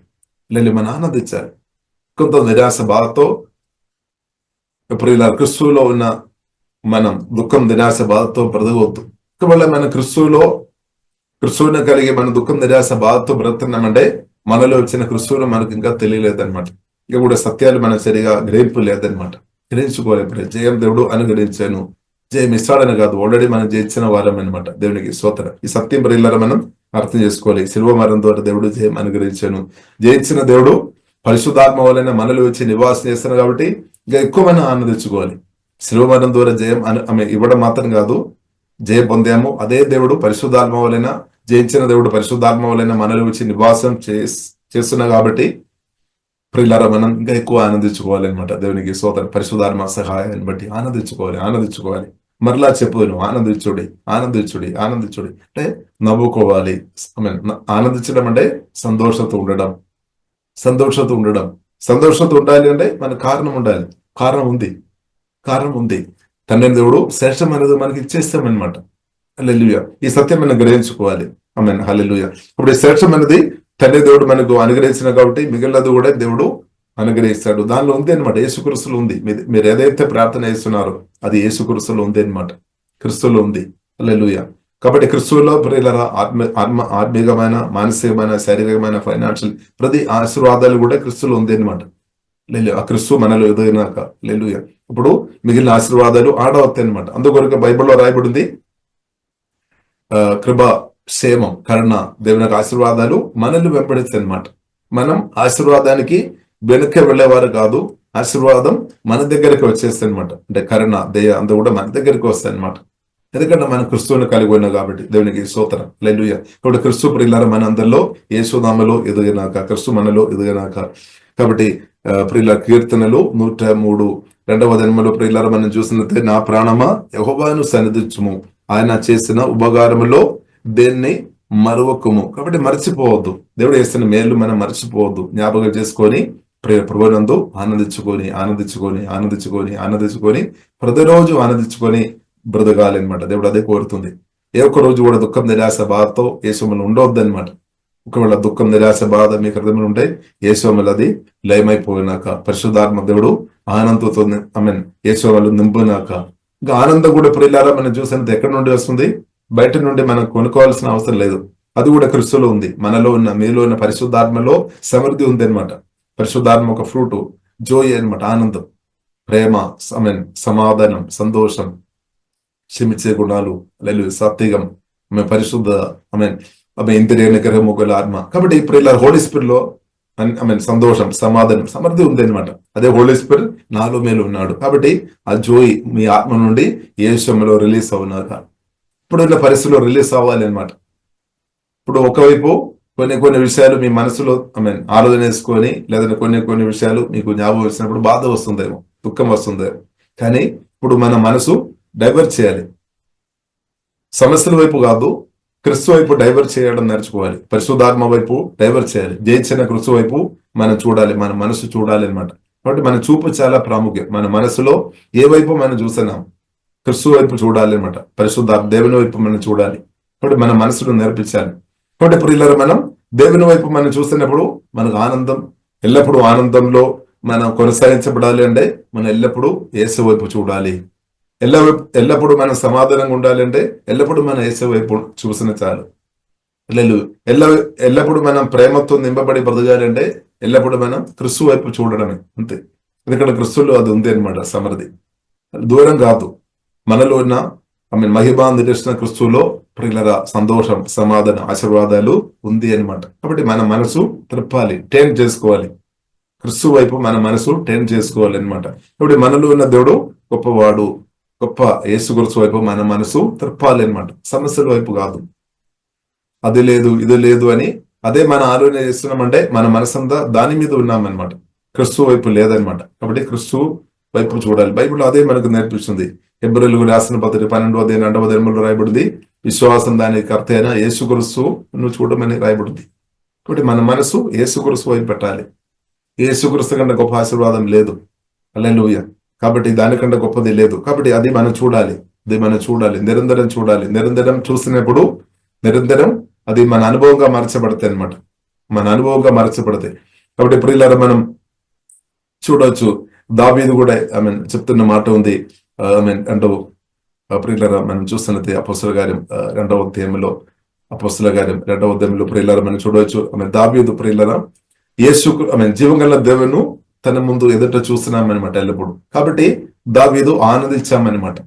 మనం ఆనందించాలి. కొంత నిరాశ బాధతో ప్రియుల క్రిస్తువులో ఉన్న మనం దుఃఖం, నిరాశ బాధతో బ్రతకవద్దు. ఒకవేళ మన క్రిస్తువుని కలిగి మన దుఃఖం, నిరాశ బాధతో బ్రతున్నామంటే మనలో వచ్చిన క్రిస్తువులు మనకు ఇంకా తెలియలేదన్నమాట. ఇంకా కూడా సత్యాలు మనం సరిగా గ్రహింపు లేదనమాట. గ్రహించుకోవాలి. జయం దేవుడు అనుగ్రహించాను, జయం ఇస్తాడని కాదు, ఆల్రెడీ మనం జయించిన వారం అనమాట. దేవునికి స్తోత్రం. ఈ సత్యం ప్రియులారా మనం అర్థం చేసుకోవాలి. శిలువ మరణం ద్వారా దేవుడు జయం అనుగ్రహించాను. జయించిన దేవుడు పరిశుద్ధాత్మ వలన మనలో వచ్చి నివాసం చేస్తున్నాడు. కాబట్టి ఇంకా ఎక్కువ మనం ఆనందించుకోవాలి. శిలువ మరణం ద్వారా జయం ఇవ్వడం మాత్రం కాదు, జయం పొందాము. అదే దేవుడు పరిశుద్ధాత్మ వలన, జయించిన దేవుడు పరిశుద్ధాత్మ వలన మనలో వచ్చి నివాసం చేస్తున్నా. కాబట్టి ప్రియులారా మనం ఇంకా ఎక్కువ ఆనందించుకోవాలి. దేవునికి స్తోత్రం. పరిశుద్ధాత్మ సహాయాన్ని బట్టి ఆనందించుకోవాలి. మరలా చెప్పును, ఆనందించుడి. అంటే నవ్వుకోవాలి. ఆనందించడం అంటే సంతోషంతో ఉండడం. సంతోషంతో ఉండాలి అంటే మన కారణం ఉండాలి. కారణం ఉంది. తండ్రి దేవుడు శ్రేష్టం అనేది మనకి ఇచ్చేస్తామన్నమాట. హల్లెలూయా. ఈ సత్యం మనం గ్రహించుకోవాలి. ఆమేన్. హల్లెలూయా. ఇప్పుడు ఈ శ్రేష్టం అనేది తండ్రి దేవుడు మనకు అనుగ్రహించిన కాబట్టి మిగిలినది కూడా దేవుడు అనుగ్రహిస్తాడు. దానిలో ఉంది అనమాట, యేసుక్రీస్తులో ఉంది. మీరు ఏదైతే ప్రార్థన చేస్తున్నారో అది యేసుక్రీస్తులో ఉంది అనమాట, క్రీస్తులో ఉంది. హల్లెలూయా. కాబట్టి క్రీస్తులో ప్రియులారా ఆత్మీయమైన, మానసికమైన, శారీరకమైన, ఫైనాన్షియల్ ప్రతి ఆశీర్వాదాలు కూడా క్రీస్తులో ఉంది అనమాట. ఆ క్రీస్తు మనలో ఎదుగునాక హల్లెలూయా. ఇప్పుడు మిగిలిన ఆశీర్వాదాలు ఆడవస్తాయి అనమాట. అందుకొరకు బైబిల్లో రాయబడింది, కృప, క్షేమం, కరుణ, దేవుని ఆశీర్వాదాలు మనల్ని వెంబడిస్తాయి అనమాట. మనం ఆశీర్వాదానికి వెనుక వెళ్ళేవారు కాదు, ఆశీర్వాదం మన దగ్గరికి వచ్చేస్తాయి అనమాట. అంటే కరుణ, దయ అంతా కూడా మన దగ్గరికి వస్తాయి అనమాట. ఎందుకంటే మనం క్రిస్తువుని కలిగి ఉన్నాం కాబట్టి దేవునికి స్తోత్రం. హల్లెలూయా. కాబట్టి క్రిస్తు ప్రియులారా మన అందరిలో యేసునామలో ఎదుగునాక, క్రిస్తు మనలో ఎదుగునాక. కాబట్టి ప్రియుల కీర్తనలు 103 2వ ప్రియులారా మనం చూసినట్లయితే, నా ప్రాణమా యెహోవాను సన్నిధించుము, ఆయన చేసిన ఉపకారములో దేన్ని మరువకుము. కాబట్టి మర్చిపోవద్దు, దేవుడు చేస్తున్న మేలు మనం మర్చిపోవద్దు, జ్ఞాపకం చేసుకొని ప్రభువునందు ఆనందించుకొని ఆనందించుకొని ఆనందించుకొని ఆనందించుకొని ప్రతిరోజు ఆనందించుకొని బ్రతకాలి అనమాట. దేవుడు అదే కోరుతుంది. ఏ ఒక్క రోజు కూడా దుఃఖం, నిరాశ, బాధతో యేసుమలు ఉండవద్దు అనమాట. ఒకవేళ దుఃఖం, నిరాశ, బాధ మీకు హృదయంలో ఉంటే యేసుమలు అది లయమైపోయినాక, పరిశుద్ధాత్మ దేవుడు ఆనందంతో యేసుమలు నింపినాక, ఇంకా ఆనందం కూడా ప్రియులారా మనం చూసినంత ఎక్కడి నుండి వస్తుంది? బయట నుండి మనం కొనుక్కోవాల్సిన అవసరం లేదు. అది కూడా క్రీస్తులో ఉంది. మనలో ఉన్న, మీలో ఉన్న పరిశుద్ధాత్మలో సమృద్ధి ఉంది అనమాట. పరిశుద్ధాత్మ ఒక ఫ్రూట్, జోయ్ అనమాట. ఆనందం, ప్రేమ, సమాధానం, సంతోషం, క్షమించే గుణాలు, లేదు సాత్వికం, పరిశుద్ధ, ఇంద్రియ నిగ్రహం, ఒకవేళ ఆత్మ. కాబట్టి ఇప్పుడు హోలీ స్పిరిట్ లో సంతోషం, సమాధానం, సమృద్ధి ఉంది అనమాట. అదే హోలీ స్పిరిట్ నాలో మేలు ఉన్నాడు. కాబట్టి ఆ జోయి మీ ఆత్మ నుండి యేసులో రిలీజ్ అవునాక ఇప్పుడు ఉన్న పరిస్థితుల్లో రిలీజ్ అవ్వాలి అనమాట. ఇప్పుడు ఒకవైపు కొన్ని విషయాలు మీ మనసులో ఆలోచన వేసుకొని, లేదంటే కొన్ని విషయాలు మీకు జ్ఞాపకం వచ్చినప్పుడు బాధ వస్తుందేమో, దుఃఖం వస్తుందేమో. కానీ ఇప్పుడు మన మనసు డైవర్ట్ చేయాలి. సమస్యల వైపు కాదు, క్రిస్తు వైపు డైవర్ట్ చేయడం నేర్చుకోవాలి. పరిశుద్ధాత్మ వైపు డైవర్ట్ చేయాలి. జయించిన క్రిస్తు వైపు మనం చూడాలి, మన మనసు చూడాలి అనమాట. కాబట్టి మన చూపు చాలా ప్రాముఖ్యం. మన మనసులో ఏ వైపు మనం చూస్తున్నాం, క్రిస్తు వైపు చూడాలి అనమాట. పరిశుద్ధాత్మ దేవుని వైపు మనం చూడాలి. కాబట్టి మన మనసును నేర్పించాలి. కాబట్టి ఇప్పుడు మనం దేవుని వైపు మనం చూస్తున్నప్పుడు మనకు ఆనందం, ఎల్లప్పుడూ ఆనందంలో మనం కొనసాగించబడాలి అంటే మనం ఎల్లప్పుడూ యేసు వైపు చూడాలి. ఎల్లప్పుడూ మనం సమాధానంగా ఉండాలి అంటే ఎల్లప్పుడూ మనం యేసు వైపు చూసిన చాలు. ఎల్లప్పుడూ మనం ప్రేమతో నింపబడి బ్రతకాలి అంటే ఎల్లప్పుడూ మనం క్రిస్తు వైపు చూడడమే, అంతే. ఎందుకంటే క్రిస్తులో అది ఉంది అనమాట, సమృద్ధి. దూరం కాదు, మనలో ఉన్న మహిమా నిరీక్షణ క్రిస్తులో ప్రియులరా సంతోషం, సమాధానం, ఆశీర్వాదాలు ఉంది అనమాట. కాబట్టి మన మనసు త్రిప్పాలి, టేన్ చేసుకోవాలి. క్రిస్తు వైపు మన మనసు టేన్ చేసుకోవాలి అనమాట. ఇప్పుడు మనలో ఉన్న దేవుడు గొప్పవాడు, గొప్ప యేసు క్రీస్తు వైపు మన మనసు త్రిప్పాలి అనమాట. సమస్యల వైపు కాదు, అది లేదు ఇది లేదు అని అదే మన ఆలోచన చేస్తున్నామంటే మన మనసంతా దాని మీద ఉన్నామన్నమాట, క్రిస్తు వైపు లేదనమాట. కాబట్టి క్రిస్తు వైపు చూడాలి. బైబిల్ అదే మనకు నేర్పిస్తుంది. హెబ్రీయులకు రాసిన పత్రిక 12వ రాయబడింది, విశ్వాసం దానికి కర్త అయిన యేసు క్రీస్తు నువ్వు చూడమని రాయబడింది. కాబట్టి మన మనసు యేసు క్రీస్తు వైపు పెట్టాలి. యేసు క్రీస్తు కంటే గొప్ప ఆశీర్వాదం లేదు. హల్లెలూయా. కాబట్టి దానికంటే గొప్పది లేదు. కాబట్టి అది మనం చూడాలి, నిరంతరం చూడాలి. నిరంతరం చూసినప్పుడు నిరంతరం అది మన అనుభవంగా మార్చబడతాయి అనమాట, మన అనుభవంగా మార్చబడతాయి. కాబట్టి ప్రియులారా మనం చూడవచ్చు, దావీదు కూడా చెప్తున్న మాట ఉంది. అంటూ ప్రియులారా మనం చూస్తున్నది అపోస్తల కార్యం 2వ అధ్యాయంలో, ప్రియులారా మనం చూడవచ్చు. దావీదు ప్రియులారా యేసు జీవం గల దేవుని తన ముందు ఎదుట చూస్తున్నామన్నమాట ఎల్లప్పుడు. కాబట్టి దావీదు ఆనందించామన్నమాట.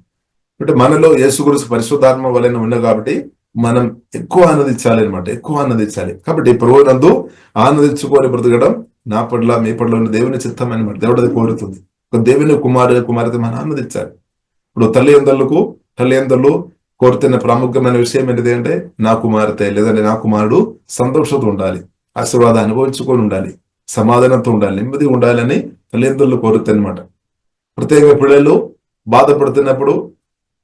అంటే మనలో యేసు గురించి పరిశుద్ధాత్మ వలన ఉన్న కాబట్టి మనం ఎక్కువ ఆనందించాలి అనమాట, ఎక్కువ ఆనందించాలి. కాబట్టి ప్రభువునందు ఆనందించుకొని బ్రతకడం నా పట్ల మీ పట్ల ఉన్న దేవుని చిత్తం అనమాట. దేవుడు అది కోరుతుంది. ఒక దేవుని కుమార్తె మనం ఆనందించాలి. ఇప్పుడు తల్లిదండ్రులు కోరుతున్న ప్రాముఖ్యమైన విషయం ఏంటిది అంటే, నా కుమార్తె లేదంటే నా కుమారుడు సంతోషంతో ఉండాలి, ఆశీర్వాదం అనుభవించుకొని ఉండాలి, సమాధానంతో ఉండాలి, నెమ్మది ఉండాలని తల్లిదండ్రులు కోరుతారనమాట. ప్రత్యేకంగా పిల్లలు బాధపడుతున్నప్పుడు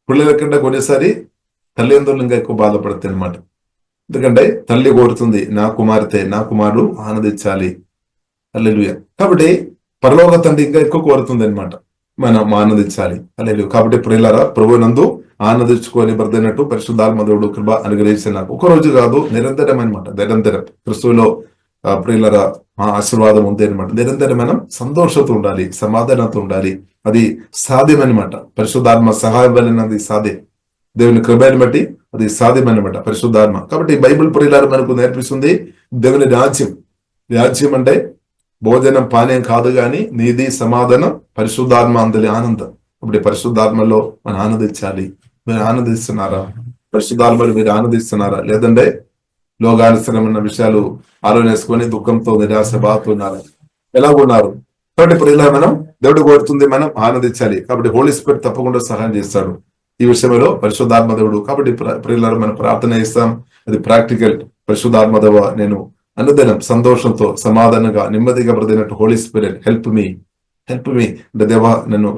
పిల్లల కంటే కొన్నిసారి తల్లిదండ్రులు ఇంకా ఎక్కువ బాధపడతాయి అనమాట. ఎందుకంటే తల్లి కోరుతుంది, నా కుమార్తె నా కుమారుడు ఆనందించాలి. హల్లెలూయా. కాబట్టి పరలోక తండ్రి ఇంకా ఎక్కువ కోరుతుంది అనమాట, మనం ఆనందించాలి. హల్లెలూయా. కాబట్టి ప్రియులారా ప్రభువునందు ఆనందించుకొని బ్రతికినట్టు పరిశుద్ధాత్మ దేవుడు కృప అనుగ్రహించిన ఒక రోజు కాదు, నిరంతరం అనమాట. నిరంతరం క్రిస్తువులో ప్రియులారా ఆశీర్వాదం ఉంది అనమాట. నిరంతరం మనం సంతోషంతో ఉండాలి, సమాధానంతో ఉండాలి. అది సాధ్యం అనమాట. పరిశుద్ధాత్మ సహాయం వలనది సాధ్యం. దేవుని కృపను బట్టి అది సాధ్యం అనమాట, పరిశుద్ధాత్మ. కాబట్టి బైబిల్ ప్రియులారా మనకు నేర్పిస్తుంది దేవుని రాజ్యం అంటే భోజనం పానీయం కాదు, కానీ నీది సమాధానం, పరిశుద్ధాత్మ అందరి ఆనందం. ఇప్పుడు పరిశుద్ధాత్మలో మనం ఆనందించాలి. మీరు ఆనందిస్తున్నారా? పరిశుద్ధాత్మలో మీరు ఆనందిస్తున్నారా? లేదంటే లోకానుసరమైన విషయాలు ఆలోచించుకొని దుఃఖంతో నిరాశ బాగుతున్నారు, ఎలాగున్నారు? కాబట్టి ఇప్పుడు ఇలా మనం దేవుడు కోరుతుంది మనం ఆనందించాలి. కాబట్టి హోలీ స్పిరిట్ తప్పకుండా సహాయం చేస్తాడు. ఈ విషయంలో పరిశుద్ధాత్మ దేవుడు. కాబట్టి ప్రియులారా మనం ప్రార్థన చేస్తాం, అది ప్రాక్టికల్. పరిశుద్ధాత్మ దేవ, నేను అనుదినం సంతోషంతో సమాధానంగా నెమ్మదిగా బ్రతికినట్టు హోలీ స్పిరిట్ హెల్ప్ మీ అంటే దేవ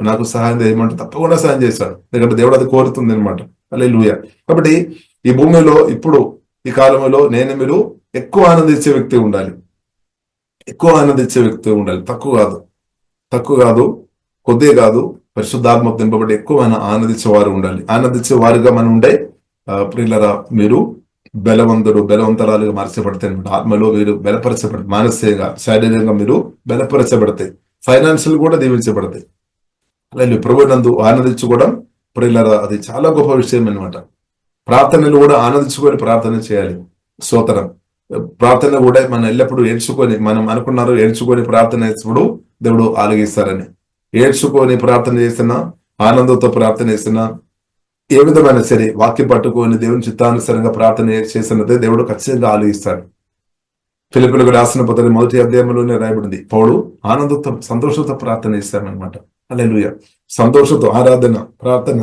నాకు సహాయం చేయమంటే తప్పకుండా సహాయం చేస్తాడు. ఎందుకంటే దేవుడు అది కోరుతుంది అనమాట. హల్లెలూయా. కాబట్టి ఈ భూమిలో ఇప్పుడు ఈ కాలంలో మీరు ఎక్కువ ఆనందించే వ్యక్తి ఉండాలి. ఎక్కువ ఆనందించే వ్యక్తి ఉండాలి. తక్కువ కాదు, కొద్దిగా కాదు, పరిశుద్ధాత్మ నింపబడి ఎక్కువ ఆనందించే వారు ఉండాలి. ఆనందించే వారుగా మనం ఉండే ప్రియులరా, మీరు బలవంతరాలుగా మార్చబడితే అనమాట. ఆత్మలో మీరు బలపరచబడతాయి, మానసికంగా శారీరకంగా మీరు బలపరచబడతాయి, ఫైనాన్షియల్ కూడా దీవించబడతాయి. అలాగే ప్రభువునందు ఆనందించుకోవడం ప్రియులరా, అది చాలా గొప్ప విషయం అనమాట. ప్రార్థనలు కూడా ఆనందించుకొని ప్రార్థన చేయాలి. స్తోత్రం. ప్రార్థన కూడా మనం ఎల్లప్పుడూ ఏడ్చుకొని, మనం అనుకున్నారు ఏడ్చుకొని ప్రార్థన చేసినప్పుడు దేవుడు ఆలగిస్తారని. ఏడ్చుకొని ప్రార్థన చేసినా, ఆనందంతో ప్రార్థన చేసినా, ఏ విధమైన సరే వాక్యం పట్టుకొని దేవుని చిత్తానుసారంగా ప్రార్థన చేసినదే దేవుడు ఖచ్చితంగా ఆలగిస్తాడు. ఫిలిప్పీయులకు రాసిన పత్రిక 1వ అధ్యాయంలోనే రాయబడింది, పౌలు ఆనందంతో సంతోషంతో ప్రార్థన చేస్తామన్నమాట. హల్లెలూయా. సంతోషంతో ఆరాధన, ప్రార్థన,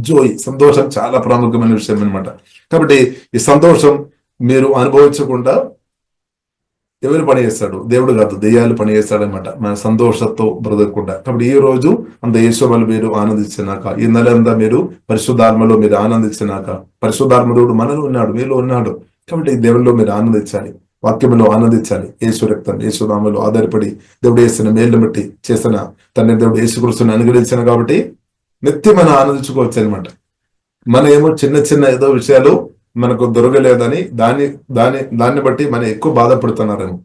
జోయ్, సంతోషం చాలా ప్రాముఖ్యమైన విషయం అనమాట. కాబట్టి ఈ సంతోషం మీరు అనుభవించకుండా ఎవరు పని చేస్తాడు? దేవుడు కాదు, దెయ్యాలు పని చేస్తాడనమాట మన సంతోషంతో బ్రతకకుండా. కాబట్టి ఈ రోజు అంత యేసువలు మీరు ఆనందించినాక, ఈ నెల అంతా మీరు పరిశుద్ధాత్మలో మీరు ఆనందించినాక, పరిశుద్ధాత్మ దేవుడు మనలో ఉన్నాడు, మీలో ఉన్నాడు. కాబట్టి దేవుల్లో మీరు ఆనందించాలి, వాక్యంలో ఆనందించాలి. యేసు రక్తం, యేసు నామములో ఆధారపడి దేవుడు చేసిన మేలు బట్టి చేసిన తండ్రి దేవుడు యేసుక్రీస్తుని అనుగ్రహించిన కాబట్టి నిత్యం మనం ఆనందించుకోవచ్చు అనమాట. మన ఏమో చిన్న ఏదో విషయాలు మనకు దొరకలేదని దాన్ని బట్టి మనం ఎక్కువ బాధపడుతున్నారేమో.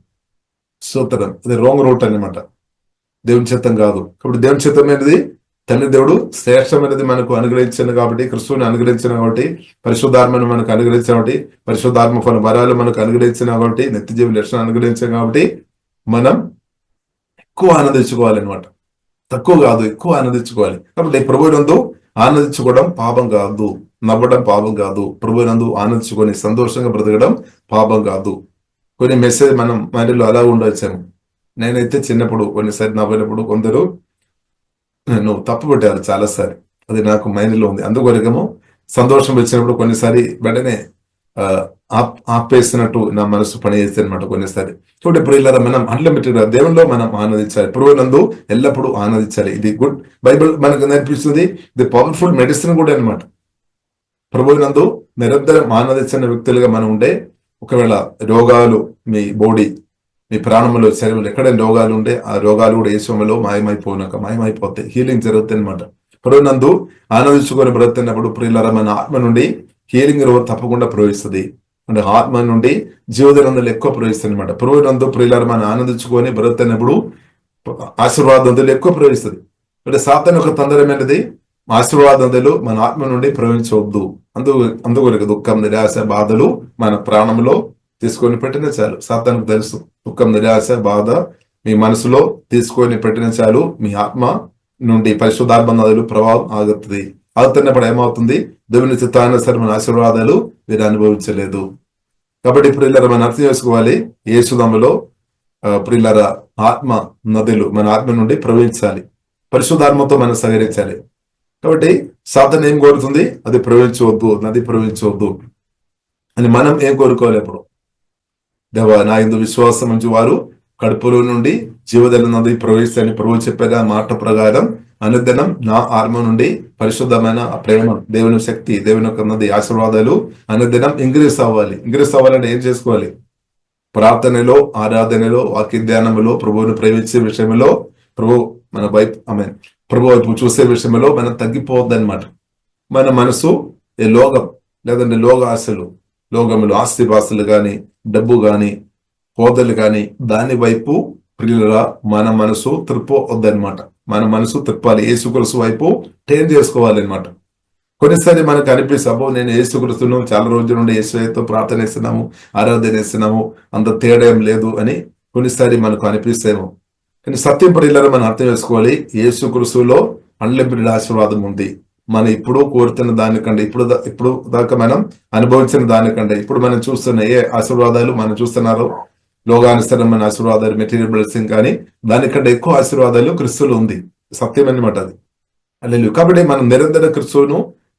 స్తోత్రం. అది రాంగ్ రూట్ అనమాట, దేవుని చిత్తం కాదు. కాబట్టి దేవుని చిత్తమైనది తండ్రి దేవుడు శ్రేష్టమైనది మనకు అనుగ్రహించింది కాబట్టి, క్రిస్తువుని అనుగ్రహించిన కాబట్టి, పరిశుద్ధాత్మను మనకు అనుగ్రహించిన కాబట్టి, పరిశుద్ధాత్మ ఫల వరాలు మనకు అనుగ్రహించిన కాబట్టి, నిత్యజీవి లక్షణం అనుగ్రహించాం కాబట్టి మనం ఎక్కువ ఆనందించుకోవాలన్నమాట. తక్కువ కాదు, ఎక్కువ ఆనందించుకోవాలి. కాబట్టి ప్రభువునందు ఆనందించుకోవడం పాపం కాదు, నవ్వడం పాపం కాదు. ప్రభువునందు ఆనందించుకొని సంతోషంగా బ్రతకడం పాపం కాదు. కొన్ని మెసేజ్ మనం మైండ్లో అలా ఉండొచ్చాము. నేనైతే చిన్నప్పుడు కొన్నిసారి నవ్వినప్పుడు కొందరు నువ్వు తప్పు పెట్టారు చాలాసారి, అది నాకు మైండ్లో ఉంది. అందుకొరకేమో సంతోషం వచ్చినప్పుడు కొన్నిసారి వెంటనే ఆపేసినట్టు నా మనసు పని చేస్తే అనమాట కొన్నిసారి. చూడండి ప్రియులారా, మనం అన్లిమిటెడ్ దేవుల్లో మనం ఆనందించాలి, ప్రభువునందు ఎల్లప్పుడూ ఆనందించాలి. ఇది గుడ్. బైబిల్ మనకు నేర్పిస్తుంది, ఇది పవర్ఫుల్ మెడిసిన్ కూడా అనమాట. ప్రభువునందు నిరంతరం ఆనందించిన వ్యక్తులుగా మనం ఉండే, ఒకవేళ రోగాలు మీ బాడీ, మీ ప్రాణంలో, శరీరంలో ఎక్కడైనా రోగాలు ఉంటే ఆ రోగాలు కూడా యేసులో మాయమైపోతాయి, హీలింగ్ జరుగుతాయి అనమాట. ప్రభువునందు ఆనందించుకొని బ్రతున్నప్పుడు ప్రియులారా, మన ఆత్మ నుండి హీలింగ్ తప్పకుండా ప్రవహిస్తుంది. అంటే ఆత్మ నుండి జీవనందులు ఎక్కువ ప్రవహిస్తుంది అనమాట. ప్రభువునందు ప్రియులారా, మనం ఆనందించుకొని బ్రతున్నప్పుడు ఆశీర్వాదంతులు ఎక్కువ ప్రవహిస్తుంది. అంటే సాతాను ఒక తందరమైనది, ఆశీర్వాదంతులు మన ఆత్మ నుండి ప్రవహించవద్దు. అందుకొరకు దుఃఖం, నిరాశ, బాధలు మన ప్రాణంలో తీసుకొని పెట్టిన చాలు. సాతానుకు తెలుసు, దుఃఖం, నిరాశ, బాధ మీ మనసులో తీసుకొని పెట్టిన చాలు, మీ ఆత్మ నుండి పరిశుద్ధాత్మ నదులు ప్రవాహం ఆగుతుంది. ఆగుతున్నప్పుడు ఏమవుతుంది? దేవుని చిత్తానుసారమైన ఆశీర్వాదాలు మీరు అనుభవించలేదు. కాబట్టి ప్రియులారా, మనం అర్థం చేసుకోవాలి, యేసునామములో ప్రియులారా ఆత్మ నదులు మన ఆత్మ నుండి ప్రవహించాలి, పరిశుద్ధాత్మతో మనం సహకరించాలి. కాబట్టి సాతాను ఏం కోరుతుంది? అది ప్రవహించవద్దు, నది ప్రవహించవద్దు అని మనం ఏం కోరుకోవాలి? ఎప్పుడు దేవా, నా యందు విశ్వాసం ఉంచి వారు కడుపులో నుండి జీవజల నది ప్రవహిస్తాయని ప్రభువు చెప్పిన మాట ప్రకారం అనుదినం నా ఆత్మ నుండి పరిశుద్ధమైన ప్రేమ, దేవుని శక్తి, దేవుని యొక్క నది ఆశీర్వాదాలు అనుదినం ఇంక్రీస్ అవ్వాలి. ఇంక్రీస్ అవ్వాలంటే ఏం చేసుకోవాలి? ప్రార్థనలో, ఆరాధనలో, వాక్య ధ్యానంలో, ప్రభువుని ప్రేమించే విషయంలో, మన వైపు చూసే విషయంలో మనం తగ్గిపోవద్దు అనమాట. మన మనసు ఏ లోకం లేదంటే లోక ఆశలు, లోకములు, ఆస్తిపాస్తులు కానీ, డబ్బు కానీ, హోదాలు కానీ, దాని వైపు ప్రియులరా మన మనసు తిప్పొద్దనమాట. మన మనసు తిప్పాలి, యేసుక్రీస్తు వైపు టర్న్ చేసుకోవాలి అనమాట. కొన్నిసారి మనకు అనిపిస్తే, అబ్బో నేను యేసుక్రీస్తును చాలా రోజుల నుండి యేసుతో ప్రార్థన చేస్తున్నాము, ఆరాధన చేస్తున్నాము, అంత తేడా ఏం లేదు అని కొన్నిసారి మనకు అనిపిస్తేమో. కానీ సత్యం ప్రియులరా మనం అర్థం చేసుకోవాలి, యేసుక్రీస్తులో అన్లిమిటెడ్ ఆశీర్వాదం ఉంది. మనం ఇప్పుడు కోరుతున్న దానికంటే, ఇప్పుడు దాకా మనం అనుభవించిన దానికంటే, ఇప్పుడు మనం చూస్తున్న ఏ ఆశీర్వాదాలు మనం చూస్తున్నారో, లోకానుసరమైన ఆశీర్వాదాలు, మెటీరియల్ బ్లెస్సింగ్ కానీ, దానికంటే ఎక్కువ ఆశీర్వాదాలు క్రిస్తులో ఉంది. సత్యం అన్నమాట అది. హల్లెలూయా. కాబట్టి మనం నిరంతర క్రిస్తును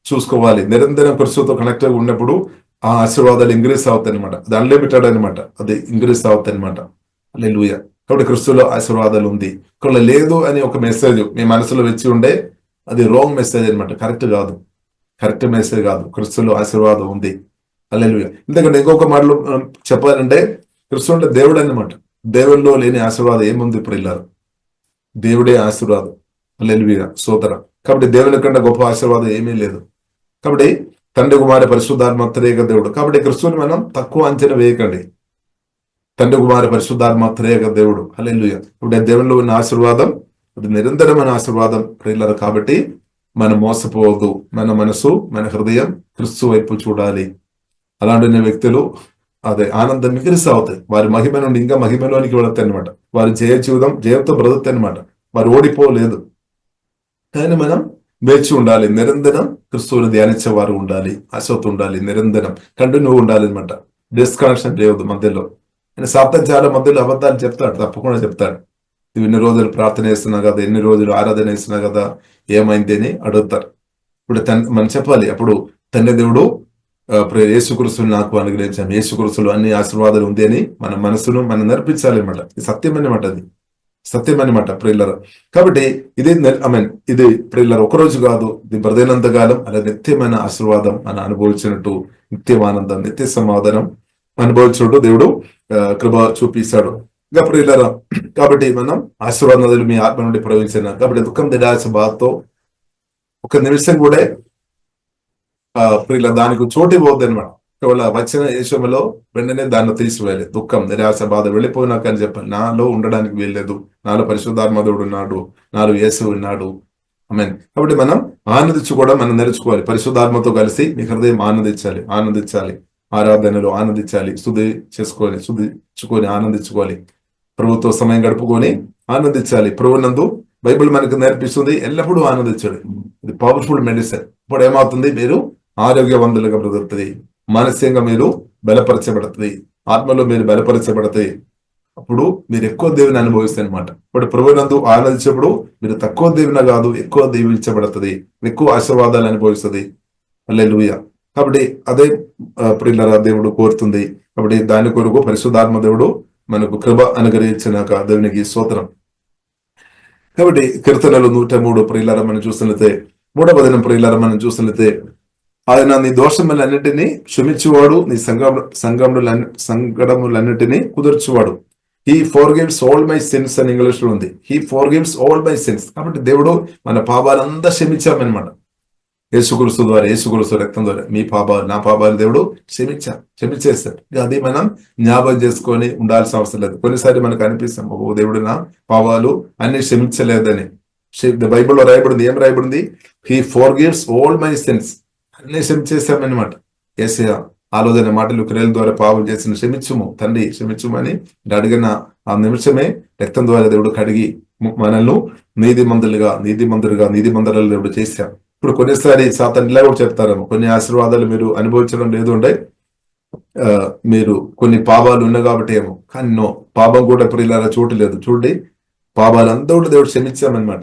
చూసుకోవాలి. నిరంతరం క్రిస్తుతో కనెక్ట్ గా ఉన్నప్పుడు ఆ ఆశీర్వాదాలు ఇంక్రీస్ అవుతాయి అనమాట. అది అన్లిమిటెడ్ అనమాట, అది ఇంక్రీస్ అవుతాయి అనమాట. హల్లెలూయా. కాబట్టి క్రిస్తులో ఆశీర్వాదాలు ఉంది. ఇక్కడ లేదు అని ఒక మెసేజ్ మీ మనసులో వచ్చి ఉండే, అది రాంగ్ మెసేజ్ అనమాట, కరెక్ట్ కాదు, కరెక్ట్ మెసేజ్ కాదు. క్రిస్తులో ఆశీర్వాదం ఉంది. హల్లెలూయా. ఎందుకంటే ఇంకొక మాటలు చెప్పాలంటే క్రిస్తు అంటే దేవుడు అన్నమాట. దేవుల్లో లేని ఆశీర్వాదం ఏముంది? ఇప్పుడు ఇలా దేవుడే ఆశీర్వాదం. హల్లెలూయా, స్తోత్రం. కాబట్టి దేవుని కంటే గొప్ప ఆశీర్వాదం ఏమీ లేదు. కాబట్టి తండ్రి కుమార పరిశుద్ధాత్మ త్రియేక దేవుడు. కాబట్టి క్రిస్తుని మనం తక్కువ అంచనా వేయకండి. తండ్రి కుమార పరిశుద్ధాత్మ త్రియేక దేవుడు. హల్లెలూయా. ఇప్పుడు దేవునిలో ఉన్న ఆశీర్వాదం అది నిరంతరమైన ఆశీర్వాదం ప్రియులారా. కాబట్టి మనం మోసపోవద్దు. మన మనసు, మన హృదయం క్రిస్తు వైపు చూడాలి. అలాంటి వ్యక్తులు అదే ఆనందం మిగిలిసి అవుతాయి. వారి మహిమ నుండి ఇంకా మహిమలోనికి వెళతాయి అనమాట. వారి జయంతో బ్రతుకుతాయి అనమాట. వారు ఓడిపోలేదు. కానీ మనం వేచి ఉండాలి. నిరంతరం క్రిస్తువుని ధ్యానించేవారు ఉండాలి. ఆశతో ఉండాలి. నిరంతరం కంటిన్యూ ఉండాలి అనమాట. డిస్కనెక్షన్ చేయవద్దు మధ్యలో. ఆయన సాప్తాహిక చాలా మధ్యలో అబద్ధాలు చెప్తాడు, తప్పకుండా చెప్తాడు. నువ్వు ఎన్ని రోజులు ప్రార్థన చేస్తున్నా కదా, ఎన్ని రోజులు ఆరాధన చేస్తున్నా కదా, ఏమైంది అని అడుగుతారు. ఇప్పుడు మనం చెప్పాలి. అప్పుడు తండ్రి దేవుడు యేసుక్రీస్తుని నాకు అనుగ్రహించాను, యేసుక్రీస్తులో అన్ని ఆశీర్వాదాలు ఉంది అని మన మనసును మనం నడిపించాలి అనమాట. ఇది సత్యం అనమాట, అది సత్యం అనమాట ప్రియులర్. కాబట్టి ఇది ప్రియులర్ ఒకరోజు కాదు, ఇది బ్రదైనంత కాలం అలా నిత్యమైన ఆశీర్వాదం మనం అనుభవించినట్టు, నిత్యం ఆనందం, నిత్య సమాధానం అనుభవించినట్టు దేవుడు కృప చూపిస్తాడు. ఇంకా ప్రియులర్, కాబట్టి మనం ఆశీర్వాద నదులు మీ ఆత్మ నుండి ప్రవహించిన. కాబట్టి దుఃఖం, నిరాశ, బాధతో ఒక నిమిషం కూడా ప్రియుల దానికి చోటు పోద్ది అనమాట. ఒకవేళ వచ్చిన విషయంలో వెంటనే దాన్ని తీసివేయాలి. దుఃఖం, నిరాశ, బాధ వెళ్ళిపోయినాక అని చెప్పాలి. నాలో ఉండడానికి వీల్లేదు. నాలో పరిశుద్ధాత్మదేవుడు ఉన్నాడు, నాలో యేసు ఉన్నాడు. ఆమేన్. కాబట్టి మనం ఆనందించుకోవడం మనం నేర్చుకోవాలి. పరిశుద్ధాత్మతో కలిసి మీ హృదయం ఆనందించాలి. ఆరాధనలో ఆనందించాలి. శుద్ధించుకొని ఆనందించుకోవాలి. ప్రభుత్వ సమయం గడుపుకొని ఆనందించాలి. ప్రభునందు బైబిల్ మనకు నేర్పిస్తుంది ఎల్లప్పుడూ ఆనందించాడు. ఇది పవర్ఫుల్ మెడిసిన్. ఇప్పుడు ఏమవుతుంది? మీరు ఆరోగ్యవంతులుగా బ్రతుకుతుంది. మానసికంగా మీరు బలపరచబడుతుంది. ఆత్మలో మీరు బలపరచబడతాయి. అప్పుడు మీరు ఎక్కువ దేవుని అనుభవిస్తాయి అనమాట. ఇప్పుడు ప్రభునందు ఆనందించినప్పుడు మీరు తక్కువ దేవుని కాదు, ఎక్కువ దీవించబడుతుంది, ఎక్కువ ఆశీర్వాదాలు అనుభవిస్తుంది. హల్లెలూయా. కాబట్టి అదే ప్రియులారా దేవుడు కోరుతుంది. కాబట్టి దాని కొరకు పరిశుద్ధాత్మ దేవుడు మనకు కృప అనుగ్రహించినాక దేవునికి స్తోత్రం. కాబట్టి కీర్తనలు 103 ప్రియులారా మనం చూసినట్లయితే, 3వ వచనం ప్రియులారా మనం చూసినట్లయితే, ఆయన నీ దోషములన్నిటినీ క్షమించువాడు, నీ సంగడములన్నిటినీ కుదుర్చువాడు. He forgives all my sins అని ఇంగ్లీష్ లో ఉంది. He forgives all my sins. కాబట్టి దేవుడు మన పాపాలంతా క్షమించామన్నమాట. యేసుక్రీస్తు ద్వారా, యేసుక్రీస్తు రక్తం ద్వారా మీ పాపాలు, నా పాపాలు దేవుడు క్షమించేస్తాడు. అది మనం జ్ఞాపకం చేసుకొని ఉండాల్సిన అవసరం లేదు. కొన్నిసారి మనకు అనిపిస్తాం, ఓ దేవుడు నా పాపాలు అన్ని క్షమించలేదని. బైబిల్లో రాయబడింది, ఏం రాయబడింది? He forgives all my sins. అన్ని క్షమించేస్తామన్నమాట. యేసయ్య ఆలోచన, మాటలు, క్రియల ద్వారా పాపం చేసిన క్షమించుము తండ్రి, క్షమించుము అని అడిగిన ఆ నిమిషమే రక్తం ద్వారా దేవుడు కడిగి మనల్ని నీతిమంతులుగా దేవుడు చేశాం. ఇప్పుడు కొన్నిసారి సాతాను ఇలా కూడా చెప్తారేమో, కొన్ని ఆశీర్వాదాలు మీరు అనుభవించడం లేదు అంటే మీరు కొన్ని పాపాలు ఉన్నాయి కాబట్టి ఏమో. కానీ నో, పాపం కూడా ఇప్పుడు ఇలా చోటు లేదు. చూడండి, పాపాలంతా కూడా దేవుడు క్షమించేసామన్నమాట.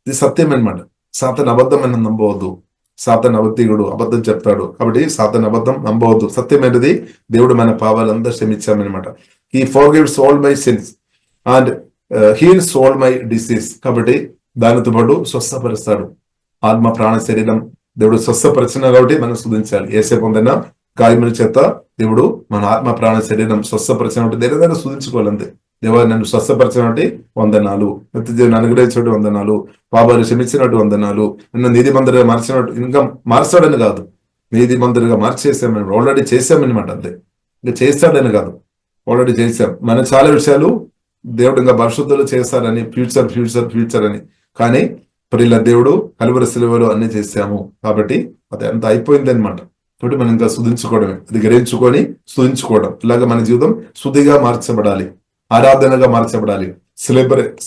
ఇది సత్యం అనమాట. సాతాను అబద్ధం అని నమ్మవద్దు. సాతాను అబద్ధికుడు, అబద్ధం చెప్తాడు. కాబట్టి సాతాను అబద్ధం నమ్మవద్దు. సత్యమైనది, దేవుడు మన పాపాలంతా క్షమించామన్నమాట. He forgives all my sins and heals all my disease. కాబట్టి దానితో పాటు స్వస్థపరుస్తాడు. ఆత్మ, ప్రాణ, శరీరం దేవుడు స్వస్థపరిచిన కాబట్టి మనం స్తుతించాలి. యేసే పొందిన గాయముల చేత దేవుడు మన ఆత్మ, ప్రాణ, శరీరం స్వస్థపరిచినట్టు దగ్గర స్తుతించుకోవాలంతే. దేవా నన్ను స్వస్థపరిచినట్టు వందనాలు, నిత్య జీవన అనుగ్రహించినట్టు వందనాలు, పాపాలు క్షమించినట్టు వందనాలు, నన్ను నీతిమంతుడిగా మార్చినట్టు, ఇంకా మార్చాడని కాదు, నీతిమంతుడిగా మార్చేసామని ఆల్రెడీ చేశామన్నమాట. అంతే, ఇంకా చేస్తాడని కాదు, ఆల్రెడీ చేశాం. మనం చాలా విషయాలు దేవుడు ఇంకా భవిష్యత్తులో చేస్తారని, ఫ్యూచర్ అని. కానీ ప్రియుల దేవుడు కలువరి సిలువలో అన్ని చేశాము కాబట్టి అది అంత అయిపోయింది అనమాట. కాబట్టి మనం ఇంకా స్తుతించుకోవడమే, అది గ్రహించుకొని స్తుతించుకోవడం. ఇలాగ మన జీవితం శుద్ధిగా మార్చబడాలి, ఆరాధనగా మార్చబడాలి,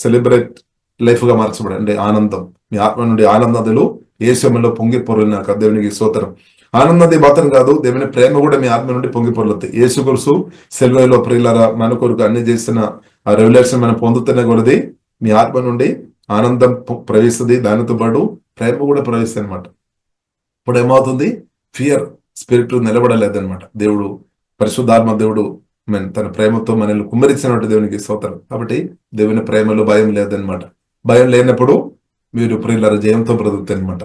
సెలబ్రేట్ లైఫ్ గా మార్చబడాలి. అంటే ఆనందం, మీ ఆత్మ నుండి ఆనందాలు ఏ సమయంలో పొంగి పొర్లినాక దేవునికి స్తోత్రం. ఆనందది మాత్రం కాదు, దేవుని ప్రేమ కూడా మీ ఆత్మ నుండి పొంగి పొర్లుతాయి. యేసుక్రీస్తు సెల్వలో ప్రియులారా మన కొరకు అన్ని చేసిన ఆ రెవల్యూషన్ మనం పొందుతున్న కొలది మీ ఆత్మ నుండి ఆనందం ప్రవేశిస్తుంది. దానితో పాటు ప్రేమ కూడా ప్రవేశిస్తుంది అనమాట. ఇప్పుడు ఏమవుతుంది, ఫియర్ స్పిరిట్ నిలబడలేదన్నమాట. దేవుడు పరిశుద్ధాత్మ దేవుడు తన ప్రేమతో మనల్ని కుమ్మరించినట్టు దేవునికి స్తోత్రం. కాబట్టి దేవుని ప్రేమలో భయం లేదనమాట. భయం లేనప్పుడు మీరు ప్రియులారా జయంతో బ్రతుకుతాయి అనమాట.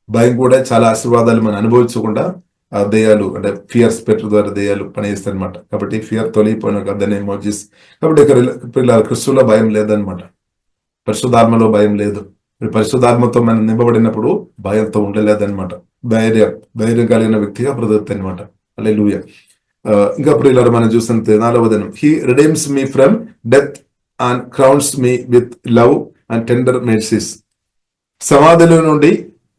భయం కూడా చాలా ఆశీర్వాదాలు మనం అనుభవించకుండా ఆ దెయ్యాలు అంటే ఫియర్ స్పిరిట్ ద్వారా దెయ్యాలు పనిచేస్తాయి అనమాట. కాబట్టి ఫియర్ తొలగిపోయిన దాన్ని మోజిస్. కాబట్టి ప్రియులారా క్రిస్తులో భయం లేదనమాట. పరిశుద్ధాత్మలో భయం లేదు. పరిశుద్ధాత్మతో మనం నింపబడినప్పుడు భయంతో ఉండలేదన్నమాట. ధైర్యం కలిగిన వ్యక్తిగా బ్రతుకుతాయి అనమాట. హల్లెలూయా. ఇంకా ప్రియులారా మనం చూసినంత 4వ వచనం, he redeems me from death and crowns me with love and tender mercies. సమాధిలో నుండి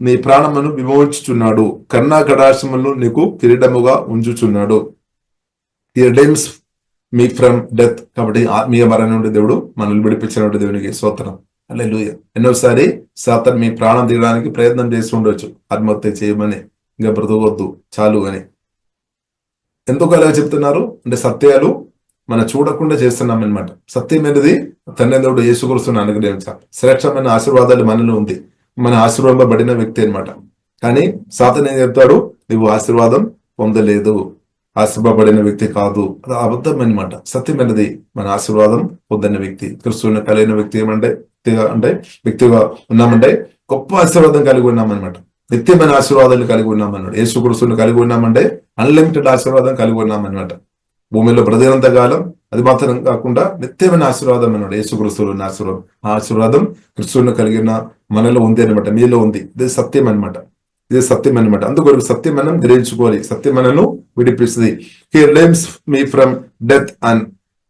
నీ ప్రాణమును విమోచించుచున్నాడు, కరుణా కటాక్షములను నీకు కిరీటముగా ఉంచుచున్నాడు. He redeems me from death. కాబట్టి ఆత్మీయ మరణం నుండి దేవుడు మనల్ని విడిపించినట్టు దేవునికి స్తోత్రం. హల్లెలూయా. ఎన్నోసారి సాతాను మీ ప్రాణం తీయడానికి ప్రయత్నం చేసి ఉండొచ్చు, ఆత్మహత్య చేయమని, ఇంకా బ్రతకొద్దు చాలు అని. ఎందుకు అలా చెప్తున్నారు అంటే సత్యాలు మనం చూడకుండా చేస్తున్నాం అనమాట. సత్యమైనది తండ్రి దేవుడు యేసుక్రీస్తును అనుగ్రహించాలి. శ్రేష్టమైన ఆశీర్వాదాలు మనలో ఉంది. మన ఆశీర్వాదపడిన వ్యక్తి అనమాట. కానీ సాతాను ఏం చెప్తాడు, నువ్వు ఆశీర్వాదం పొందలేదు, ఆశీర్వబడిన వ్యక్తి కాదు. అది అబద్ధం అనమాట. సత్యమైనది మన ఆశీర్వాదం పొందిన వ్యక్తి, క్రిస్తువుని కలిగిన వ్యక్తి వ్యక్తిగా ఉన్నామంటే గొప్ప ఆశీర్వాదం కలిగి ఉన్నామన్నమాట. నిత్యమైన ఆశీర్వాదాలు కలిగి ఉన్నామన్నాడు. యేసుక్రీస్తుని కలిగి ఉన్నామంటే అన్లిమిటెడ్ ఆశీర్వాదం కలిగి ఉన్నామన్నమాట. భూమిలో బ్రతికినంత కాలం అది మాత్రం కాకుండా నిత్యమైన ఆశీర్వాదం అన్నాడు. యేసుక్రీస్తులో ఉన్న ఆశీర్వాదం, ఆ ఆశీర్వాదం క్రిస్తువుని కలిగిన మనలో ఉంది అనమాట, మీలో ఉంది. ఇది సత్యం అనమాట. ఇది సత్యం అనమాట. అందుకొరకు సత్యం మనం గ్రహించుకోవాలి. సత్యం మనను విడిపిస్తుంది. He redeems me from death and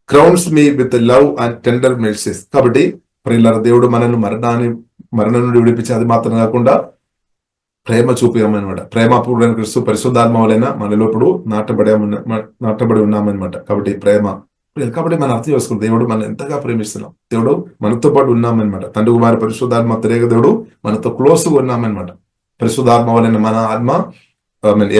crowns me with love and tender mercies. కాబట్టి ప్రియులారా దేవుడు మనల్ని మరణం నుండి విడిపించి అది మాత్రం కాకుండా ప్రేమ చూపామన్నమాట. ప్రేమపూర్వమైన క్రీస్తు పరిశుద్ధాత్మ వలన మనలో ఇప్పుడు నాటబడి ఉన్నామన్నమాట. కాబట్టి ప్రేమ. కాబట్టి మనం అర్థం చేసుకున్నాం, దేవుడు మనం ఎంతగా ప్రేమిస్తున్నాం, దేవుడు మనతో పాటు ఉన్నామన్నమాట. తండ్రి కుమారి పరిశుద్ధాత్మ త్రేక దేవుడు మనతో క్లోజ్గా ఉన్నామన్నమాట. పరిశుద్ధాత్మ వలన మన ఆత్మ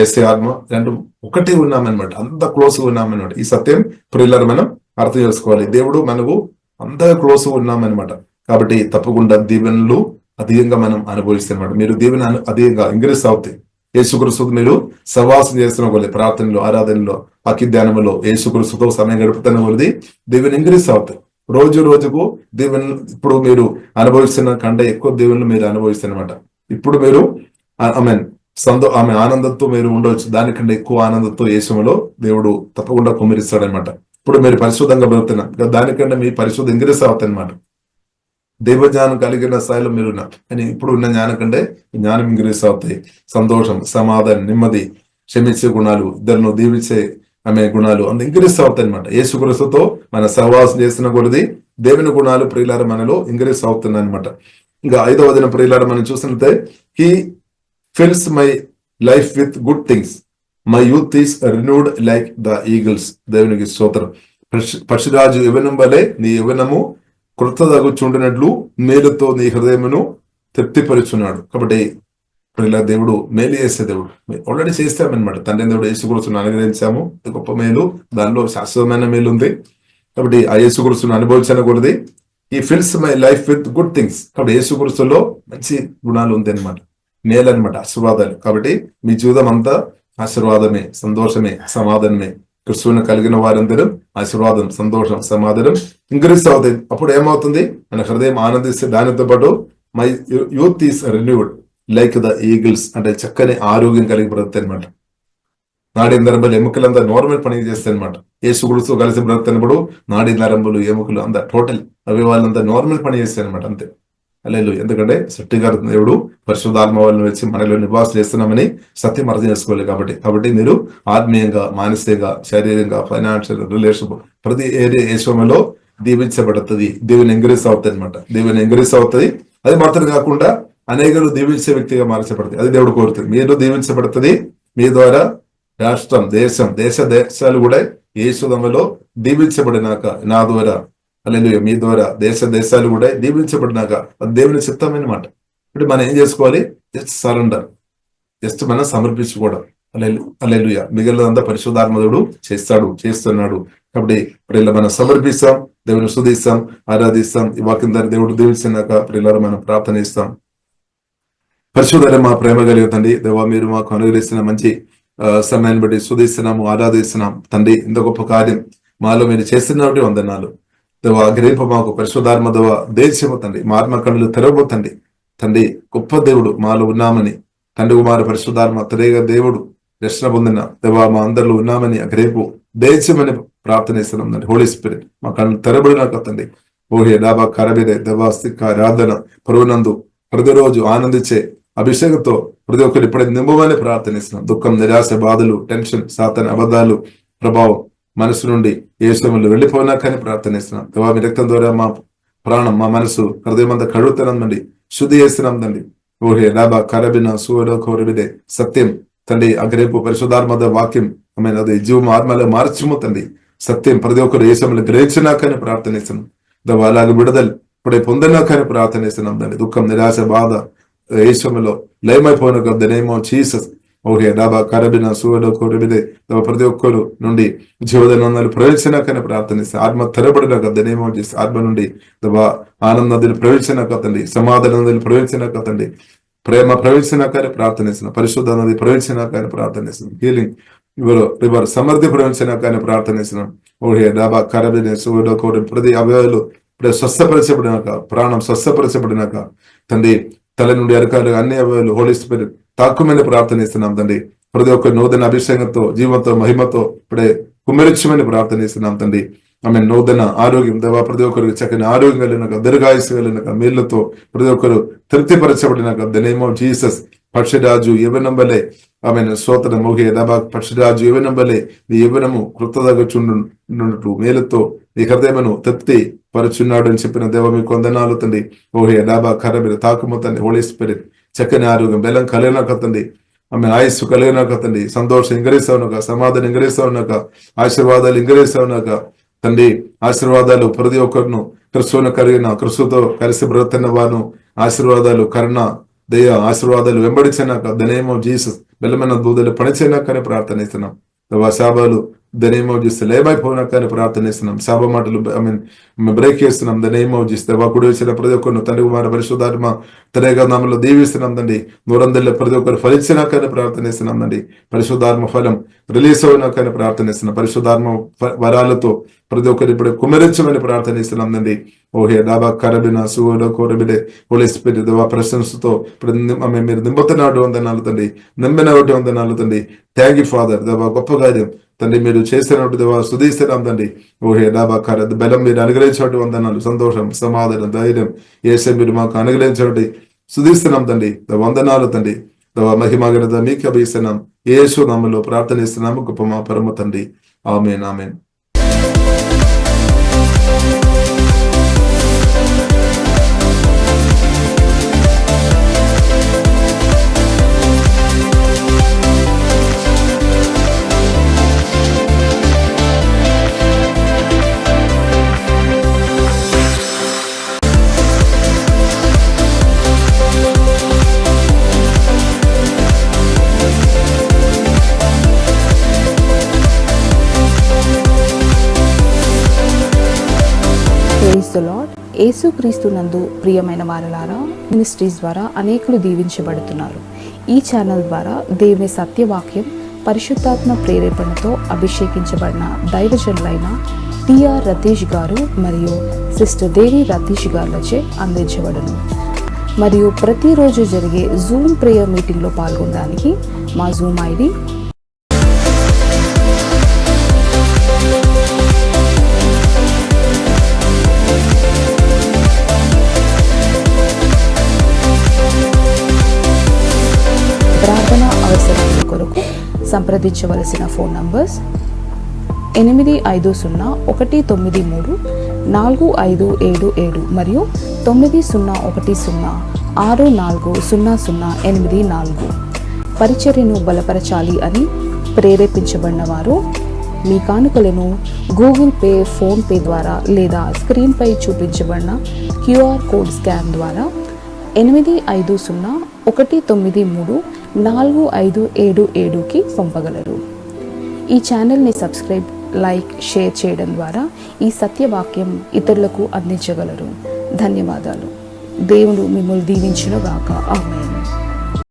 ఏసే ఆత్మ రెండు ఒకటి ఉన్నామన్నమాట. అంత క్లోజ్గా ఉన్నామన్నమాట. ఈ సత్యం ప్రియులారా మనం అర్థం చేసుకోవాలి. దేవుడు మనకు అంతగా క్లోజ్గా ఉన్నామన్నమాట. కాబట్టి తప్పకుండా దీవెనలు అధికంగా మనం అనుభవిస్తామన్నమాట. మీరు దీవెన అధికంగా ఇంక్రీస్ అవుతాయి. యేసుక్రీస్తుతో మీరు సహవాసం చేస్తున్న కొద్ది, ప్రార్థనలో, ఆరాధనలో, వాక్య ధ్యానంలో యేసుక్రీస్తుతో సమయం గడుపుతున్న కొద్ది దీవెన ఇంక్రీస్ అవుతాయి. రోజుకు దీవెన ఇప్పుడు మీరు అనుభవిస్తున్న కంటే ఎక్కువ దీవెనలు మీరు అనుభవిస్తారనమాట. ఇప్పుడు మీరు ఆమె ఆనందంతో మీరు ఉండవచ్చు. దానికంటే ఎక్కువ ఆనందంతో యేసులో దేవుడు తప్పకుండా కుమ్మరిస్తాడనమాట. ఇప్పుడు మీరు పరిశుద్ధంగా బ్రతుకుతున్నారు, దానికంటే మీ పరిశుద్ధం ఇంక్రీస్ అవుతాయి అనమాట. దైవజ్ఞానం కలిగిన స్థాయిలో మీరు ఉన్నారు, కానీ ఇప్పుడు ఉన్న జ్ఞానం కంటే జ్ఞానం ఇంక్రీస్ అవుతాయి. సంతోషం, సమాధానం, నెమ్మది, క్షమించే గుణాలు, ఇద్దరును దీవించే గుణాలు అంత ఇంక్రీస్ అవుతాయి అనమాట. యేసుక్రీస్తుతో మన సహవాసం చేస్తున్న కొద్ది దేవుని గుణాలు ప్రియులారా మనలో ఇంక్రీస్ అవుతున్నాయి అనమాట. ఇంకా 5వ వచనం ప్రియులారా మనం చూసినట్లయితే, he fills my life with good things, my youth is renewed like the eagles. దేవునికి స్తోత్రం. పశురాజు యవ్వనం వలె నీ యవ్వనము కృతదగుచుండినట్లు మేలుతో నీ హృదయమును తృప్తిపరుచున్నాడు. కాబట్టి ఇలా దేవుడు మేలు చేసే దేవుడు. ఆల్రెడీ చేస్తామన్నమాట. తండ్రి దేవుడు యేసుక్రీస్తును అనుగ్రహించాము, గొప్ప మేలు, దానిలో శాశ్వతమైన మేలు ఉంది. కాబట్టి ఆ యేసుక్రీస్తును అనుభవించిన కొలది he fills my life with good things. కాబట్టి యేసుక్రీస్తులో మంచి గుణాలు ఉంది అనమాట, మేలు అనమాట, ఆశీర్వాదాలు. కాబట్టి మీ జీవితం అంతా ఆశీర్వాదమే, సంతోషమే, సమాధానమే. క్రిస్తువుని కలిగిన వారందరూ ఆశీర్వాదం, సంతోషం, సమాధానం ఇంక్రీస్ అవుతాయి. అప్పుడు ఏమవుతుంది, మన హృదయం ఆనందిస్తే దానితో పాటు my youth is renewed like the eagles, అంటే చక్కని ఆరోగ్యం కలిగి బ్రతుకుతాయి అనమాట. నాడి నరంబులు, ఎముకలంతా నార్మల్ పని చేస్తాయి అనమాట. యేసుక్రీస్తు కలిసి బ్రతుకుతున్నప్పుడు నాడి నరంబులు, ఎముకలు అంతా టోటల్ అవయవాళ్ళంతా నార్మల్ పని చేస్తాయి అనమాట. అంతే. హల్లెలూయా. ఎందుకంటే సృష్టికర్త దేవుడు పరిశుద్ధాత్మ వాళ్ళని వచ్చి మనలో నివాసం చేస్తున్నామని సత్యం అర్థం చేసుకోవాలి. కాబట్టి మీరు ఆత్మీయంగా, మానసికంగా, శారీరకంగా, ఫైనాన్షియల్, రిలేషన్ ప్రతి ఏరియా యేసులో దీవించబడుతుంది. దేవుని ఎంకరేజ్ అవుతుంది అనమాట. దేవుని ఎంకరేజ్ అవుతుంది. అది మాత్రం కాకుండా అనేకలు దీవించే వ్యక్తిగా మార్చబడుతుంది. అది దేవుడు కోరుతుంది. మీరు దీవించబడుతుంది. మీ ద్వారా రాష్ట్రం, దేశాలు కూడా యేసులో దీవించబడినాక, నా ద్వారా హల్లెలూయా, మీ ద్వారా దేశాలు కూడా దీవించబడినాక అది దేవుని చిత్తం అన్నమాట. ఇప్పుడు మనం ఏం చేసుకోవాలి, జస్ట్ సరెండర్, జస్ట్ మనం సమర్పించుకోవడం. హల్లెలూయా. మిగిలినంతా పరిశుద్ధాత్ముడు చేస్తున్నాడు. కాబట్టి ఇప్పుడు మనం సమర్పిస్తాం, దేవుని స్తుతిస్తాం, ఆరాధిస్తాం. ఈ వాక్యం ద్వారా దేవుడు దీవించినాక ఇప్పుడు మనం ప్రార్థన ఇస్తాం. పరిశుద్ధ మా ప్రేమ కలిగి తండ్రి దేవా, మీరు మాకు అనుగ్రహిస్తున్న మంచి సమయాన్ని బట్టి స్తుతిస్తున్నాము, ఆరాధిస్తున్నాం తండ్రి. ఇంత గొప్ప కార్యం మాలో మీరు చేస్తున్నటువంటి వందనాలు దేవా. గ్రహింప మాకు పరిశుద్ధాత్మ దేవా దేశము తండ్రి, మా ఆత్మ కన్నులు తెరవబోతండి తండ్రి. గొప్ప దేవుడు మాలో ఉన్నామని తండ్రి, కుమార పరిశుద్ధాత్మ త్రియేక దేవుడు రక్షణ పొందిన దేవా మా అందరిలో ఉన్నామని గ్రహింపు దేశమని ప్రార్థనిస్తున్నాం తండ్రి. హోలీ స్పిరిట్ మా కన్ను తెరబడినాక తండ్రి. ఓహే డాబా కరబిదే దేవాస్తిక ఆరాధన పరువునందు ప్రతిరోజు ఆనందించే అభిషేకంతో ప్రతి ఒక్కరు ఇప్పుడే నింపమని ప్రార్థనిస్తున్నాం. దుఃఖం, నిరాశ, బాధలు, టెన్షన్, సాతాను అబద్ధాలు ప్రభావం మనసు నుండి యేసులో వెళ్ళిపోయినాకని ప్రార్థనిస్తున్నాం దేవా. మీ రక్తం ద్వారా మా ప్రాణం, మా మనసు, హృదయం అంతా కడుగుతున్నాం, శుద్ధి చేస్తున్నాం తండ్రి. ఓహే డాబా కరబిన సూరో కోరబిదే సత్యం తండ్రి. అగ్రేపు పరిశుద్ధాత్మద వాక్యం అది జీవం ఆత్మలో మార్చుము తండ్రి. సత్యం ప్రతి ఒక్కరు యేసులో గ్రహించినాకని ప్రార్థనిస్తున్నాం దేవా. అలాగే విడుదల ఇప్పుడే పొందినాకని ప్రార్థనిస్తున్నాం తండ్రి. దుఃఖం, నిరాశ, బాధ యేసులో లయమైపోయిన the name of Jesus. Okay డాబా కరబిన సూరో కోరబిదే ప్రతి ఒక్కరు నుండి జీవనాలు ప్రవేశినాకని ప్రార్థనిస్తాం. ఆత్మ తెరబడినాక ద నేమ్ ఆఫ్ జీసస్. ఆత్మ నుండి దేవా ఆనంద నదులు ప్రవేశినాక తండ్రి, సమాధాన నదులు ప్రవేశినాక తండ్రి, ప్రేమ ప్రవేశినాకని ప్రార్థనిస్తున్నాం. పరిశుద్ధ నది ప్రవేశినాకని ప్రార్థనిస్తున్నాం. హీలింగ్ రివర్ సమృద్ధి ప్రవేశినాకని ప్రార్థనిస్తున్నాం. ఓకే డాబా కరబిన సూరో కోరి ప్రతి అవయవాలు ఇప్పుడే స్వస్థపరచబడినాక, ప్రాణం స్వస్థపరచబడినాక తండ్రి, తల నుండి అరకాలు అన్ని అవయవాలు హోలీ స్పిరిట్ తాకుమని ప్రార్థనిస్తున్నాం తండ్రి. ప్రతి ఒక్క నూతన అభిషేకంతో, జీవంతో, మహిమతో ఇప్పుడే కుమ్మరించమని ప్రార్థనిస్తున్నాం తండ్రి. ఆమె నూతన ఆరోగ్యం దేవా, ప్రతి ఒక్కరికి చక్కని ఆరోగ్యం కలిగినాక, దీర్ఘాయుసు కలిగినాక, మేళ్లతో ప్రతి ఒక్కరు తృప్తిపరచబడినాక ద నేమ్ ఆఫ్ జీసస్. పక్షిరాజు యవనంబలే ఆమె స్తోత్ర మోహే దాబా. పక్షిరాజు యవనంబలే నీ యవనము కృతదగచుండునట్లు మేలుతో నీ హృదయమును తృప్తి పరుచున్నాడు అని చెప్పిన దేవ మీకు వందనాలు తండ్రి. ఓహే డాబా ఖరబిర తాకుము తండ్రి. హోలీ స్పిరిట్ చక్కని ఆరోగ్యం, బెల్లం కలిగినాక తండ్రి, ఆమె ఆయుస్సు కలిగినాక తండ్రి, సంతోషం ఇంగరేస్తావునాక, సమాధానం ఇంగరేస్తావునాక, ఆశీర్వాదాలు ఇంగరేస్తావునాక తండ్రి. ఆశీర్వాదాలు ప్రతి ఒక్కరును క్రిస్తువును కలిగిన, క్రిస్తుతో కలిసి బ్రతున్న వారు ఆశీర్వాదాలు, కరుణ, దయ ఆశీర్వాదాలు వెంబడించినాక ద నేమ్ ఆఫ్ జీసస్. బెల్లమైన దూదలు పనిచేయనాకని ప్రార్థనిస్తున్నాం దేవా. శాపాలు ద నేమ్ ఆఫ్ జీసస్ లేమైపోయినాకని ప్రార్థనిస్తున్నాం. శాప మాటలు బ్రేక్ చేస్తున్నాం ద నేమ్ ఆఫ్ జీసస్. దేవా కుడి వచ్చిన ప్రతి ఒక్కరు తండ్రి, కుమార పరిశుద్ధాత్మ త్రియేక నామములో దీవిస్తున్నాం తండ్రి. నూరందరిలో ప్రతి ఒక్కరు ఫలించినాకని ప్రార్థనిస్తున్నాం తండ్రి. పరిశుద్ధాత్మ ఫలం రిలీజ్ అయినాకని ప్రార్థనిస్తున్నాం. పరిశుద్ధాత్మ వరాలతో ప్రతి ఒక్కరు ఇప్పుడు కుమరించమని ప్రార్థనిస్తున్నాం తండ్రి. ఓహే డాబా కరబిన సూరో కోరబిడే హోలీ స్పిరిట్ దేవా ప్రశంసతో ఇప్పుడు మీరు నింపుతున్నాడు వందనాలు తండ్రి, నింపిన ఒకటి వందనాలు తండ్రి. థ్యాంక్ యూ ఫాదర్ దేవా. గొప్ప కార్యం తండ్రి మీరు చేసినట్టు దేవా స్తుతిస్తున్నాం తండ్రి. ఓహే డాబా కర బలం మీరు అనుగ్రహించబడి వందనాలు, సంతోషం, సమాధానం, ధైర్యం యేసే మీరు మాకు అనుగ్రహించబడి స్తుతిస్తున్నాం తండ్రి. వందనాలు తండ్రి. దేవా మహిమగనత మీకు అభిస్తున్నాం. యేసు నామములో ప్రార్థనిస్తున్నాము గొప్ప మా పరమ తండ్రి. Amen, amen. Praise the Lord. యేసుక్రీస్తు నందు ప్రియమైన వారలారా, మినిస్ట్రీస్ ద్వారా అనేకులు దీవించబడుతున్నారు. ఈ ఛానల్ ద్వారా దేవుని సత్యవాక్యం పరిశుద్ధాత్మ ప్రేరేపణతో అభిషేకించబడిన దైవజనులైన టిఆర్ రతీష్ గారు మరియు సిస్టర్ దేవి రతీష్ గారులచే అందించబడును. మరియు ప్రతిరోజు జరిగే జూమ్ ప్రేయర్ మీటింగ్లో పాల్గొనడానికి మా జూమ్ ఐడి ప్రార్థన అవసరాల కొరకు సంప్రదించవలసిన ఫోన్ నంబర్స్ 8501934577 మరియు 9010640084. పరిచర్యను బలపరచాలి అని ప్రేరేపించబడిన వారు మీ కానుకలను గూగుల్ పే, ఫోన్ పే ద్వారా లేదా స్క్రీన్పై చూపించబడిన క్యూఆర్ కోడ్ స్కాన్ ద్వారా 8501934577కి పంపగలరు. ఈ ఛానల్ని సబ్స్క్రైబ్, లైక్, షేర్ చేయడం ద్వారా ఈ సత్యవాక్యం ఇతరులకు అందించగలరు. ధన్యవాదాలు. దేవుడు మిమ్మల్ని దీవించును గాక. ఆమేన్.